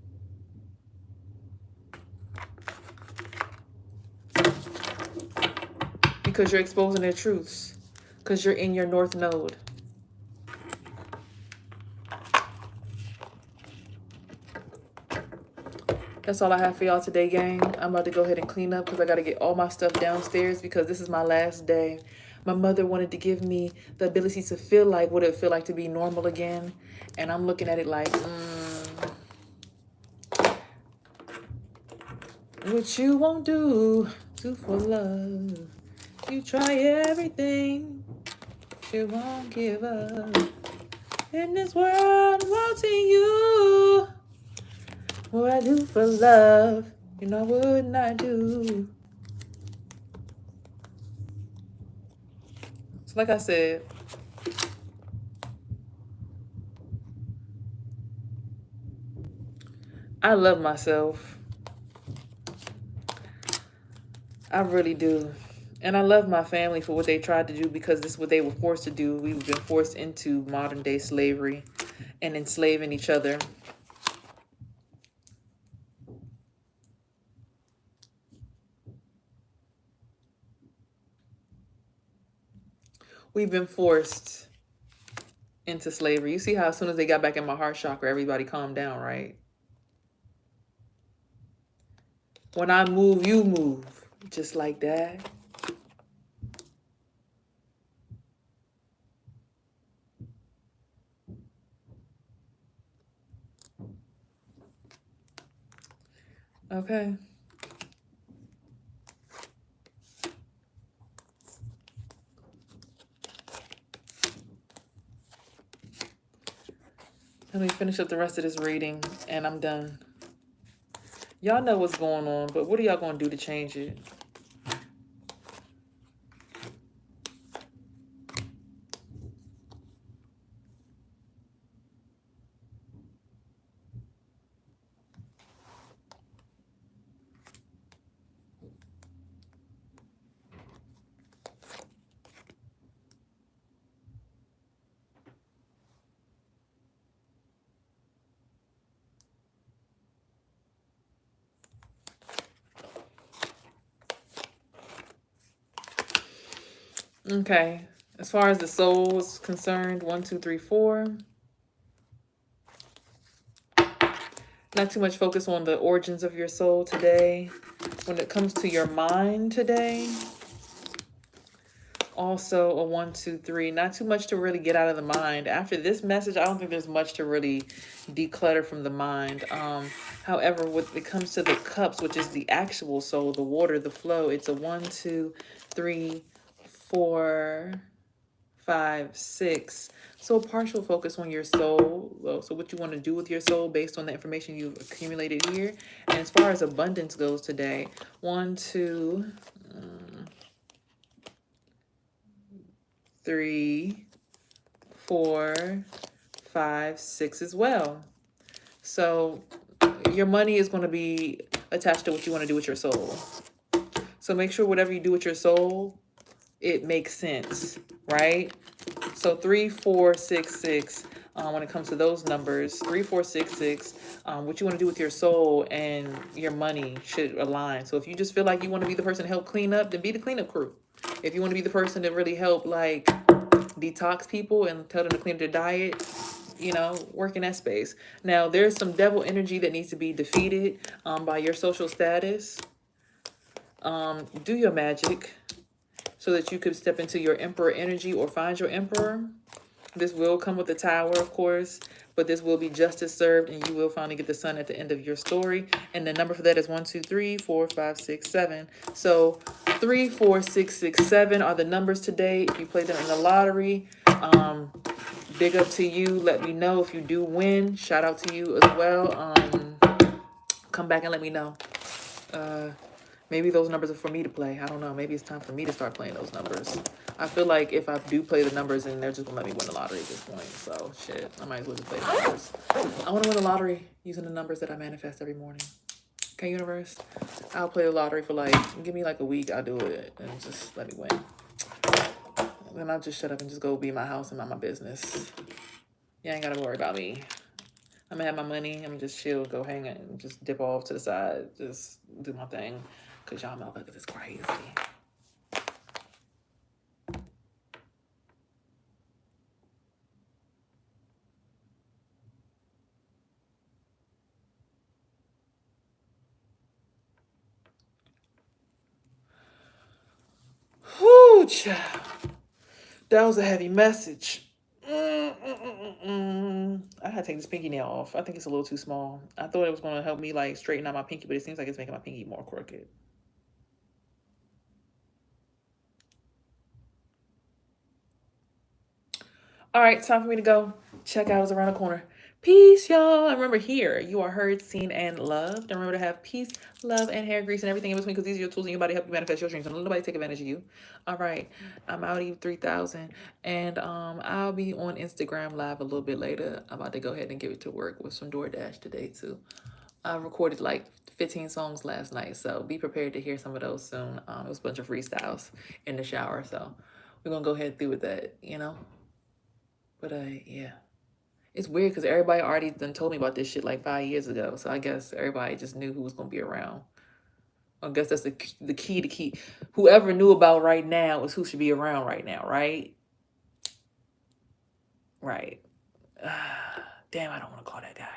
Because you're exposing their truths. Because you're in your north node. That's all I have for y'all today, gang. I'm about to go ahead and clean up because I got to get all my stuff downstairs because this is my last day. My mother wanted to give me the ability to feel like what it feel like to be normal again. And I'm looking at it like, what you won't do for love. You try everything, but you won't give up. In this world, wanting you. What I do for love, you know I would not do. So like I said, I love myself. I really do. And I love my family for what they tried to do because this is what they were forced to do. We've been forced into modern day slavery and enslaving each other. We've been forced into slavery. You see how as soon as they got back in my heart chakra, everybody calmed down, right? When I move, you move. Just like that. Okay. Let me finish up the rest of this reading and I'm done. Y'all know what's going on, but what are y'all going to do to change it? Okay. As far as the soul is concerned, 1, 2, 3, 4. Not too much focus on the origins of your soul today. When it comes to your mind today, also a 1, 2, 3. Not too much to really get out of the mind. After this message, I don't think there's much to really declutter from the mind. However, when it comes to the cups, which is the actual soul, the water, the flow, it's a 1, 2, 3, 4, 5, 6. So a partial focus on your soul. So what you want to do with your soul based on the information you've accumulated here. And as far as abundance goes today, 1, 2, 3, 4, 5, 6 as well. So your money is going to be attached to what you want to do with your soul. So make sure whatever you do with your soul, it makes sense, right? So 3, 4, 6, 6. When it comes to those numbers, 3, 4, 6, 6. What you want to do with your soul and your money should align. So if you just feel like you want to be the person to help clean up, then be the cleanup crew. If you want to be the person to really help like detox people and tell them to clean their diet, you know, work in that space. Now there's some devil energy that needs to be defeated by your social status. Do your magic so that you could step into your emperor energy or find your emperor. This will come with the tower, of course, but this will be justice served and you will finally get the sun at the end of your story. And the number for that is 1, 2, 3, 4, 5, 6, 7. So 3, 4, 6, 6, 7 are the numbers today. If you play them in the lottery, big up to you. Let me know if you do win. Shout out to you as well. Come back and let me know. Maybe those numbers are for me to play. I don't know. Maybe it's time for me to start playing those numbers. I feel like if I do play the numbers, and they're just gonna let me win the lottery at this point. So shit, I might as well just play the numbers. I want to win the lottery using the numbers that I manifest every morning. Okay, universe, I'll play the lottery for like, give me like a week. I'll do it and just let me win. Then I'll just shut up and just go be in my house and mind my business. You ain't gotta worry about me. I'm gonna have my money. I'm gonna just chill, go hang it, and just dip off to the side, just do my thing. Cause y'all motherfuckers is crazy. Woo, child. That was a heavy message. I had to take this pinky nail off. I think it's a little too small. I thought it was going to help me like straighten out my pinky, but it seems like it's making my pinky more crooked. All right, time for me to go. Check out is around the corner. Peace, y'all. And remember, here you are heard, seen, and loved. And remember to have peace, love, and hair grease and everything in between, because these are your tools in your body to help you manifest your dreams. Don't let nobody take advantage of you. All right, I'm out of 3,000, and I'll be on Instagram Live a little bit later. I'm about to go ahead and give it to work with some DoorDash today too. I recorded like 15 songs last night, so be prepared to hear some of those soon. It was a bunch of freestyles in the shower, so we're gonna go ahead through with that, you know. But yeah. It's weird because everybody already done told me about this shit like 5 years ago. So I guess everybody just knew who was gonna be around. I guess that's the key to keep. Whoever knew about right now is who should be around right now, right? Right. Damn, I don't want to call that guy.